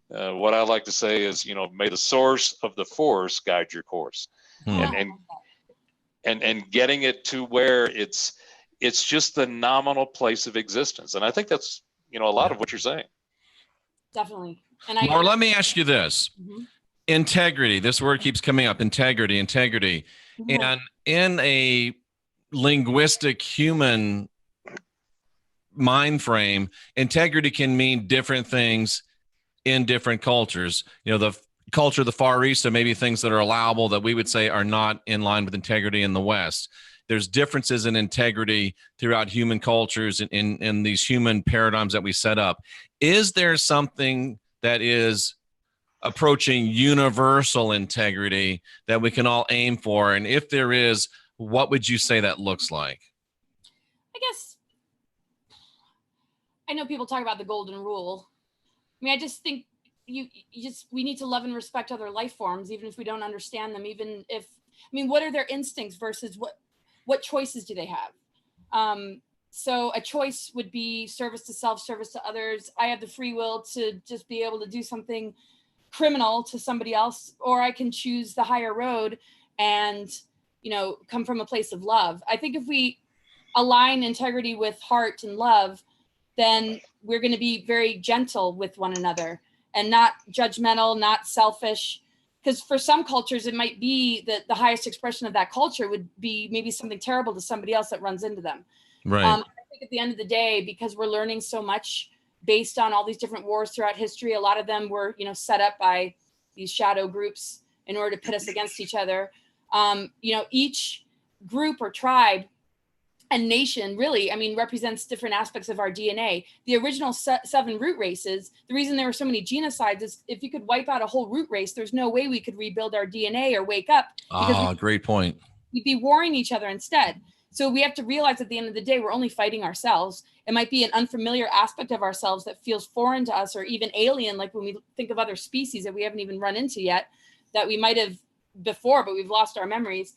What I like to say is, you know, may the source of the force guide your course. And getting it to where it's just the nominal place of existence. And I think that's, you know, a lot of what you're saying. Definitely. And Laura, let me ask you this. Integrity, this word keeps coming up, integrity. And in a linguistic human mind frame, integrity can mean different things in different cultures. You know, the culture of the Far East, so maybe things that are allowable that we would say are not in line with integrity in the West. There's differences in integrity throughout human cultures in these human paradigms that we set up. Is there something that is approaching universal integrity that we can all aim for? And if there is, what would you say that looks like? I guess, I know people talk about the golden rule. I mean, I just think we need to love and respect other life forms, even if we don't understand them, even if, I mean, what are their instincts versus what choices do they have? So a choice would be service to self, service to others. I have the free will to just be able to do something criminal to somebody else, or I can choose the higher road and, you know, come from a place of love. I think if we align integrity with heart and love, then we're going to be very gentle with one another and not judgmental, not selfish. Because for some cultures, it might be that the highest expression of that culture would be maybe something terrible to somebody else that runs into them. Right. I think at the end of the day, because we're learning so much based on all these different wars throughout history, a lot of them were, you know, set up by these shadow groups in order to pit us against each other. You know, each group or tribe and nation really, I mean, represents different aspects of our DNA. The original 7 root races, the reason there were so many genocides is if you could wipe out a whole root race, there's no way we could rebuild our DNA or wake up. Great point. We'd be warring each other instead. So we have to realize at the end of the day, we're only fighting ourselves. It might be an unfamiliar aspect of ourselves that feels foreign to us or even alien, like when we think of other species that we haven't even run into yet, that we might have before, but we've lost our memories.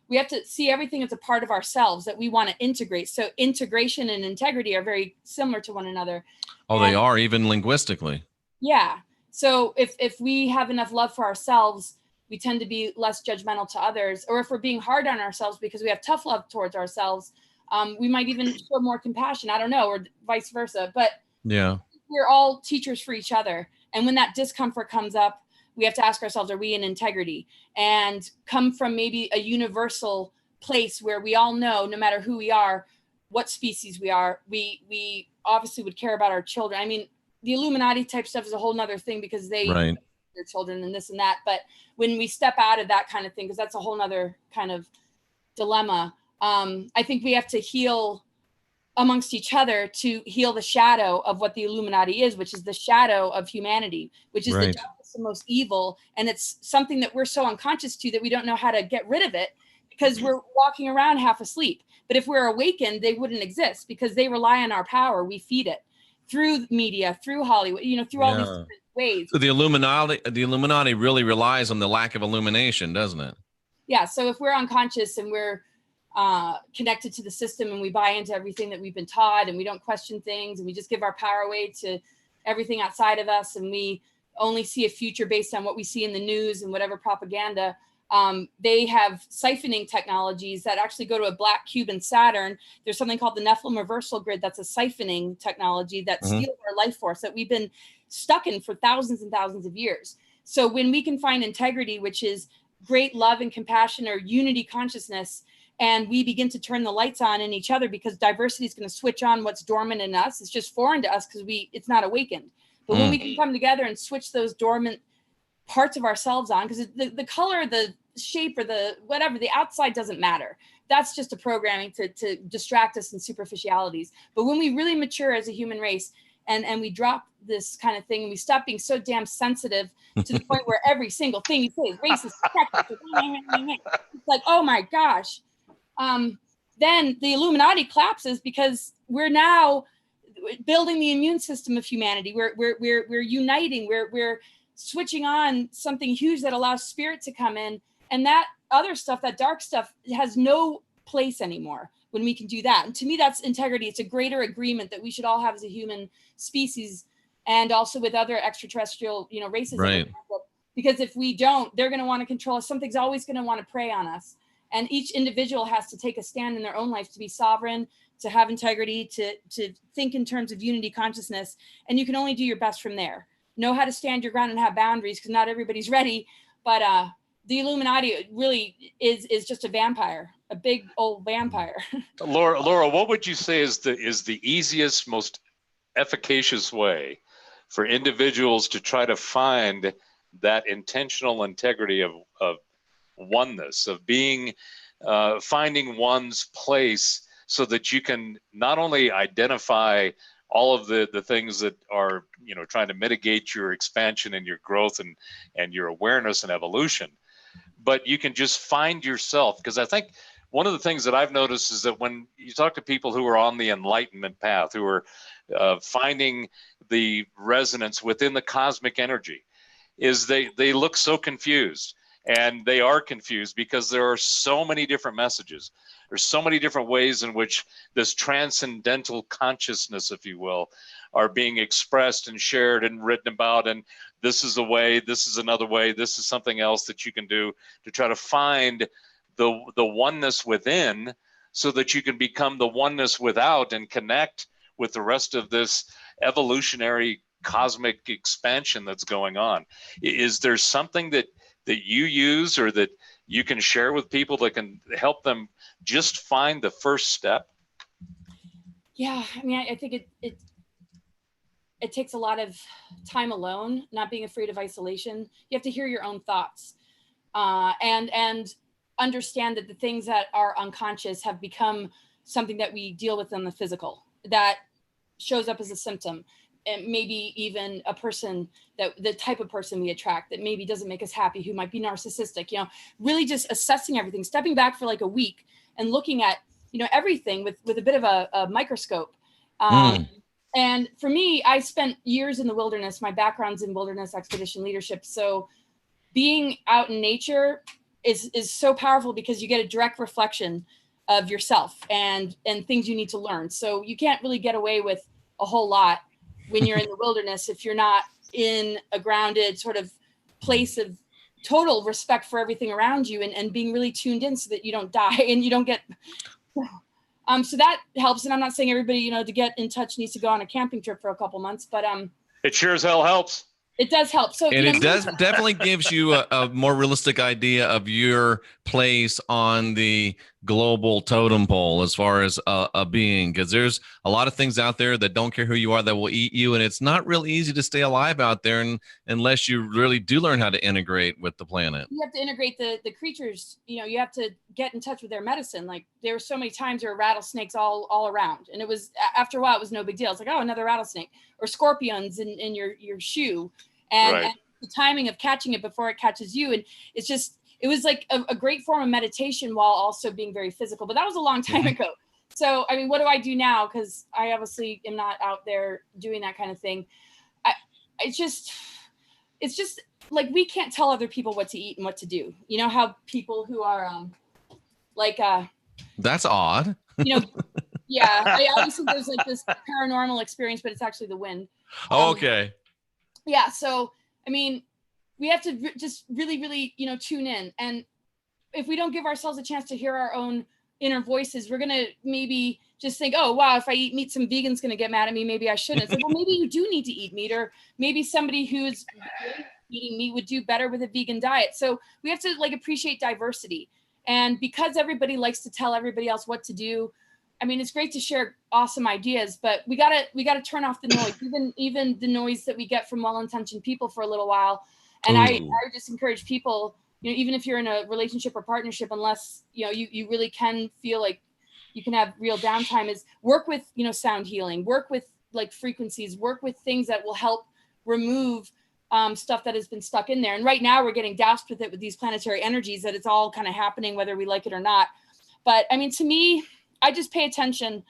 We have to see everything as a part of ourselves that we want to integrate. So integration and integrity are very similar to one another. Oh, they are, even linguistically. Yeah. So if we have enough love for ourselves, we tend to be less judgmental to others. Or if we're being hard on ourselves because we have tough love towards ourselves, we might even show more compassion. I don't know, or vice versa. But yeah, we're all teachers for each other. And when that discomfort comes up, we have to ask ourselves, are we in integrity? And come from maybe a universal place where we all know, no matter who we are, what species we are, we obviously would care about our children. I mean, the Illuminati type stuff is a whole nother thing because they their children and this and that. But when we step out of that kind of thing, because that's a whole nother kind of dilemma, I think we have to heal amongst each other to heal the shadow of what the Illuminati is, which is the shadow of humanity, which is the darkest and most evil. And it's something that we're so unconscious to that we don't know how to get rid of it because we're walking around half asleep. But if we're awakened, they wouldn't exist because they rely on our power. We feed it through media, through Hollywood, you know, through all these different ways. So the Illuminati really relies on the lack of illumination, doesn't it? Yeah. So if we're unconscious and we're connected to the system and we buy into everything that we've been taught and we don't question things and we just give our power away to everything outside of us and we only see a future based on what we see in the news and whatever propaganda, they have siphoning technologies that actually go to a black cube in Saturn. There's something called the Nephilim reversal grid that's a siphoning technology that steals our life force that we've been stuck in for thousands and thousands of years. So when we can find integrity, which is great love and compassion or unity consciousness, and we begin to turn the lights on in each other because diversity is going to switch on what's dormant in us. It's just foreign to us because it's not awakened. But when we can come together and switch those dormant parts of ourselves on, because the color, the shape, or the whatever, the outside doesn't matter. that's just a programming to distract us in superficialities. But when we really mature as a human race, and we drop this kind of thing, and we stop being so damn sensitive to the point where every single thing you say is racist. It's like, oh my gosh. Then the Illuminati collapses because we're now building the immune system of humanity. We're uniting. We're switching on something huge that allows spirit to come in, and that other stuff, that dark stuff, has no place anymore when we can do that. And to me, that's integrity. It's a greater agreement that we should all have as a human species, and also with other extraterrestrial, races. Right. Because if we don't, they're going to want to control us. Something's always going to want to prey on us. And each individual has to take a stand in their own life to be sovereign, to have integrity, to think in terms of unity consciousness. And you can only do your best from there. Know how to stand your ground and have boundaries, because not everybody's ready. But the Illuminati really is just a vampire, a big old vampire. Laura, what would you say is the easiest, most efficacious way for individuals to try to find that intentional integrity of oneness, of being, finding one's place, so that you can not only identify all of the things that are, trying to mitigate your expansion and your growth and your awareness and evolution, but you can just find yourself? Because I think one of the things that I've noticed is that when you talk to people who are on the enlightenment path, who are finding the resonance within the cosmic energy, is they look so confused. And they are confused because there are so many different messages. There's so many different ways in which this transcendental consciousness, if you will, are being expressed and shared and written about. And this is a way, this is another way, this is something else that you can do to try to find the oneness within, so that you can become the oneness without and connect with the rest of this evolutionary cosmic expansion that's going on. Is there something that you use or that you can share with people that can help them just find the first step? Yeah, I mean, I think it takes a lot of time alone, not being afraid of isolation. You have to hear your own thoughts, and understand that the things that are unconscious have become something that we deal with in the physical, that shows up as a symptom. And maybe even a person, that the type of person we attract that maybe doesn't make us happy, who might be narcissistic, really just assessing everything, stepping back for like a week and looking at, everything with a bit of a microscope. And for me, I spent years in the wilderness. My background's in wilderness expedition leadership. So being out in nature is so powerful, because you get a direct reflection of yourself and things you need to learn. So you can't really get away with a whole lot when you're in the wilderness if you're not in a grounded sort of place of total respect for everything around you, and being really tuned in so that you don't die and you don't get so that helps. And I'm not saying everybody, to get in touch needs to go on a camping trip for a couple months, but it sure as hell helps. It does help. So, and it does definitely gives you a more realistic idea of your place on the global totem pole as far as a being, because there's a lot of things out there that don't care who you are, that will eat you. And it's not real easy to stay alive out there unless you really do learn how to integrate with the planet. You have to integrate the creatures. You have to get in touch with their medicine. Like, there were so many times there were rattlesnakes all around. And it was, after a while, it was no big deal. It's like, oh, another rattlesnake, or scorpions in your shoe. And, right. And the timing of catching it before it catches you. And it's just, it was like a great form of meditation while also being very physical. But that was a long time ago. So, I mean, what do I do now? Because I obviously am not out there doing that kind of thing. It's just like, we can't tell other people what to eat and what to do. You know how people who are that's odd. Yeah. Obviously there's like this paranormal experience, but it's actually the wind. Okay. Yeah. So, I mean, we have to just really, really, tune in. And if we don't give ourselves a chance to hear our own inner voices, we're going to maybe just think, oh, wow, if I eat meat, some vegan's going to get mad at me. Maybe I shouldn't. It's like, well, maybe you do need to eat meat, or maybe somebody who's eating meat would do better with a vegan diet. So we have to appreciate diversity. And because everybody likes to tell everybody else what to do, I mean, it's great to share awesome ideas, but we gotta turn off the noise, even the noise that we get from well-intentioned people for a little while. And I just encourage people you know, even if you're in a relationship or partnership, unless, you know, you really can feel like you can have real downtime, is work with, you know, sound healing, work with like frequencies, work with things that will help remove stuff that has been stuck in there. And right now we're getting doused with it with these planetary energies, that it's all kind of happening whether we like it or not. But I mean, to me, I just pay attention.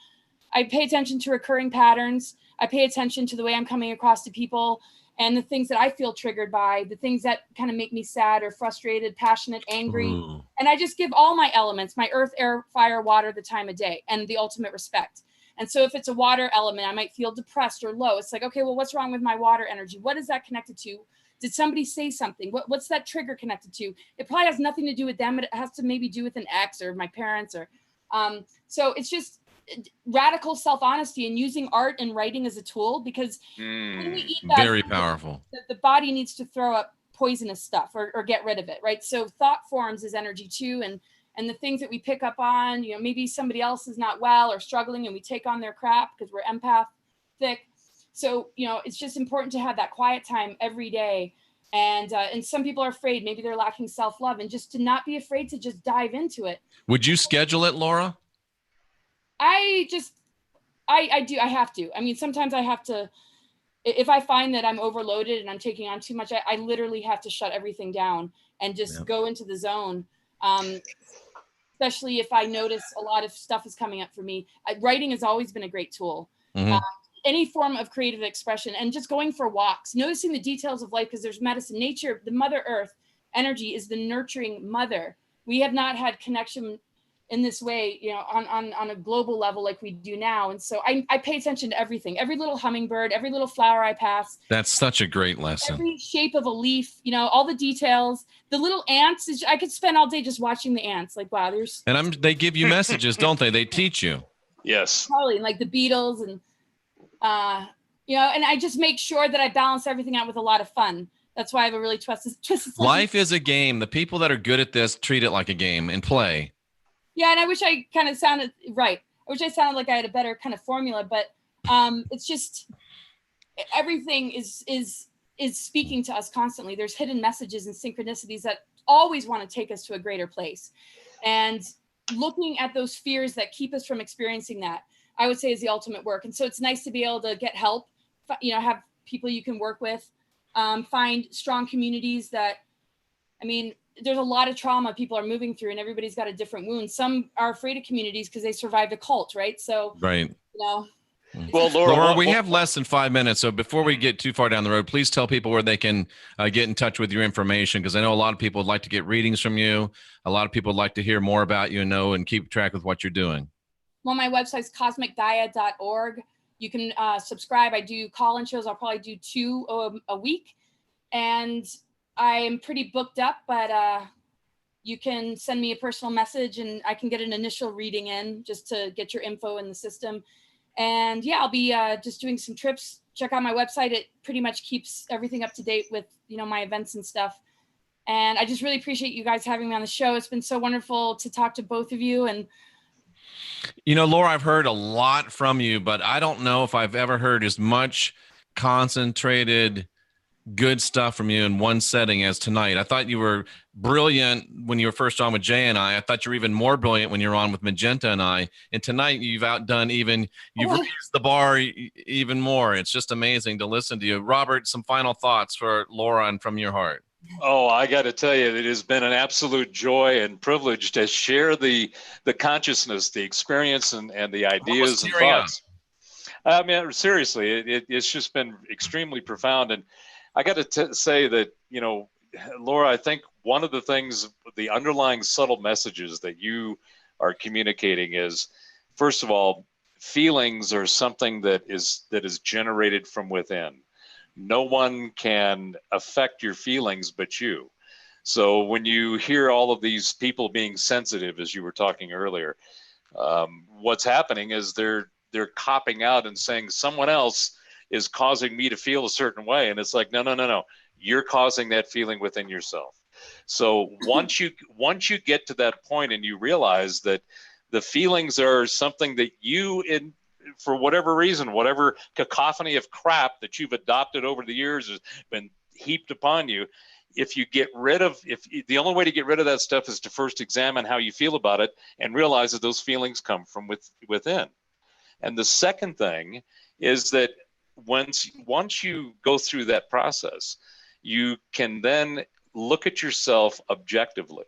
I pay attention to recurring patterns. I pay attention to the way I'm coming across to people and the things that I feel triggered by, the things that kind of make me sad or frustrated, passionate, angry. Ooh. And I just give all my elements, my earth, air, fire, water, the time of day, and the ultimate respect. And so if it's a water element, I might feel depressed or low. It's like, okay, well, what's wrong with my water energy? What is that connected to? Did somebody say something? What's that trigger connected to? It probably has nothing to do with them. It has to maybe do with an ex or my parents or, so it's just radical self-honesty and using art and writing as a tool, because when we eat that, Very powerful. the body needs to throw up poisonous stuff or get rid of it, right? So thought forms as energy too, and the things that we pick up on, you know, maybe somebody else is not well or struggling and we take on their crap because we're empathic. So, you know, it's just important to have that quiet time every day. And some people are afraid, maybe they're lacking self-love, and just to not be afraid to just dive into it. Would you schedule it, Laura? I do. I have to. I mean, sometimes I have to, if I find that I'm overloaded and I'm taking on too much, I literally have to shut everything down and just go into the zone. Especially if I notice a lot of stuff is coming up for me. Writing has always been a great tool. Mm-hmm. Any form of creative expression, and just going for walks, noticing the details of life, because there's medicine. Nature, the Mother Earth energy is the nurturing mother. We have not had connection in this way, you know, on a global level like we do now. And so I pay attention to everything, every little hummingbird, every little flower I pass. That's such a great lesson. Every shape of a leaf, you know, all the details, the little ants. I could spend all day just watching the ants. Like, wow, there's. And they give you messages, don't they? They teach you. Yes. Totally, like the beetles and, you know, and I just make sure that I balance everything out with a lot of fun. That's why I have a really twisted. Life is a game. The people that are good at this treat it like a game and play. Yeah, and I wish I kind of sounded right. I wish I sounded like I had a better kind of formula, but it's just everything is speaking to us constantly. There's hidden messages and synchronicities that always want to take us to a greater place. And looking at those fears that keep us from experiencing that, I would say, is the ultimate work. And so it's nice to be able to get help, you know, have people you can work with, find strong communities that, I mean, there's a lot of trauma people are moving through, and everybody's got a different wound. Some are afraid of communities because they survived a cult, right? So, right. You know. Well, Laura, we have less than 5 minutes. So before we get too far down the road, please tell people where they can get in touch with your information, because I know a lot of people would like to get readings from you. A lot of people would like to hear more about you and know and keep track with what you're doing. Well, my website's cosmicgaia.org. You can subscribe. I do call-in shows. I'll probably do 2 a week. And I'm pretty booked up, but you can send me a personal message and I can get an initial reading in just to get your info in the system. And yeah, I'll be just doing some trips. Check out my website. It pretty much keeps everything up to date with, you know, my events and stuff. And I just really appreciate you guys having me on the show. It's been so wonderful to talk to both of you. And you know, Laura, I've heard a lot from you, but I don't know if I've ever heard as much concentrated good stuff from you in one setting as tonight. I thought you were brilliant when you were first on with Jay and I. I thought you were even more brilliant when you were on with Magenta and I. And tonight you've outdone you've raised the bar even more. It's just amazing to listen to you. Robert, some final thoughts for Laura and from your heart. Oh, I got to tell you, it has been an absolute joy and privilege to share the consciousness, the experience, and the ideas and thoughts. I mean, seriously, it's just been extremely profound. And I got to say that, you know, Laura, I think one of the things, the underlying subtle messages that you are communicating is, first of all, feelings are something that is generated from within. No one can affect your feelings but you. So when you hear all of these people being sensitive, as you were talking earlier, what's happening is they're copping out and saying someone else is causing me to feel a certain way. And it's like, no. You're causing that feeling within yourself. So once you get to that point and you realize that the feelings are something that you, for whatever reason, whatever cacophony of crap that you've adopted over the years has been heaped upon you, if the only way to get rid of that stuff is to first examine how you feel about it and realize that those feelings come from within. And the second thing is that once you go through that process, you can then look at yourself objectively.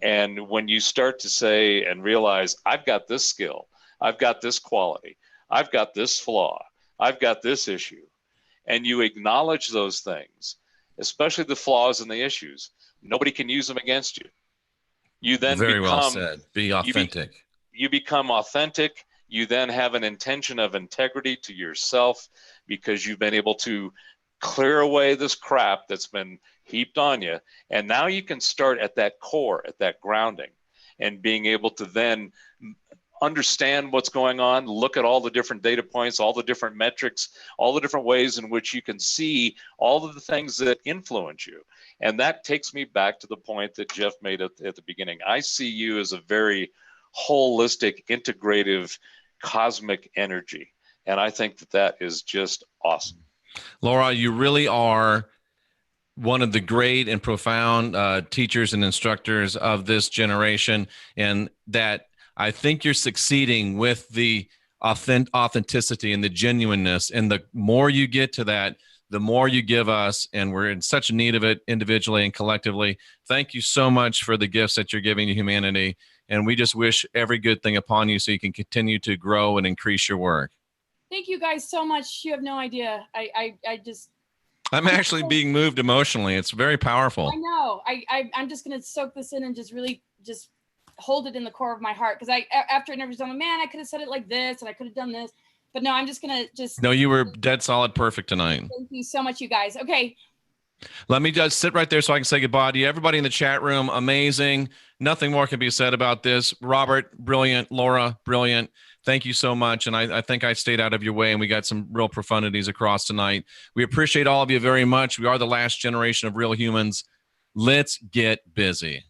And when you start to say and realize, I've got this skill, I've got this quality, I've got this flaw, I've got this issue, and you acknowledge those things, especially the flaws and the issues, nobody can use them against you. You then Very well said. Be authentic. You become authentic. You then have an intention of integrity to yourself because you've been able to clear away this crap that's been heaped on you. And now you can start at that core, at that grounding, and being able to then understand what's going on, look at all the different data points, all the different metrics, all the different ways in which you can see all of the things that influence you. And that takes me back to the point that Jeff made at the beginning. I see you as a very holistic, integrative, cosmic energy. And I think that is just awesome. Laura, you really are one of the great and profound teachers and instructors of this generation, and that I think you're succeeding with the authenticity and the genuineness. And the more you get to that, the more you give us, and we're in such need of it individually and collectively. Thank you so much for the gifts that you're giving to humanity. And we just wish every good thing upon you so you can continue to grow and increase your work. Thank you guys so much. You have no idea. I'm actually being moved emotionally. It's very powerful. I know. I'm just going to soak this in and just really just hold it in the core of my heart. Because after interviews, I'm like, man, I could have said it like this and I could have done this. But no, I'm just going to No, you were dead solid perfect tonight. Thank you so much, you guys. Okay. Let me just sit right there so I can say goodbye to you. Everybody in the chat room, amazing. Nothing more can be said about this. Robert, brilliant. Laura, brilliant. Thank you so much. And I think I stayed out of your way and we got some real profundities across tonight. We appreciate all of you very much. We are the last generation of real humans. Let's get busy.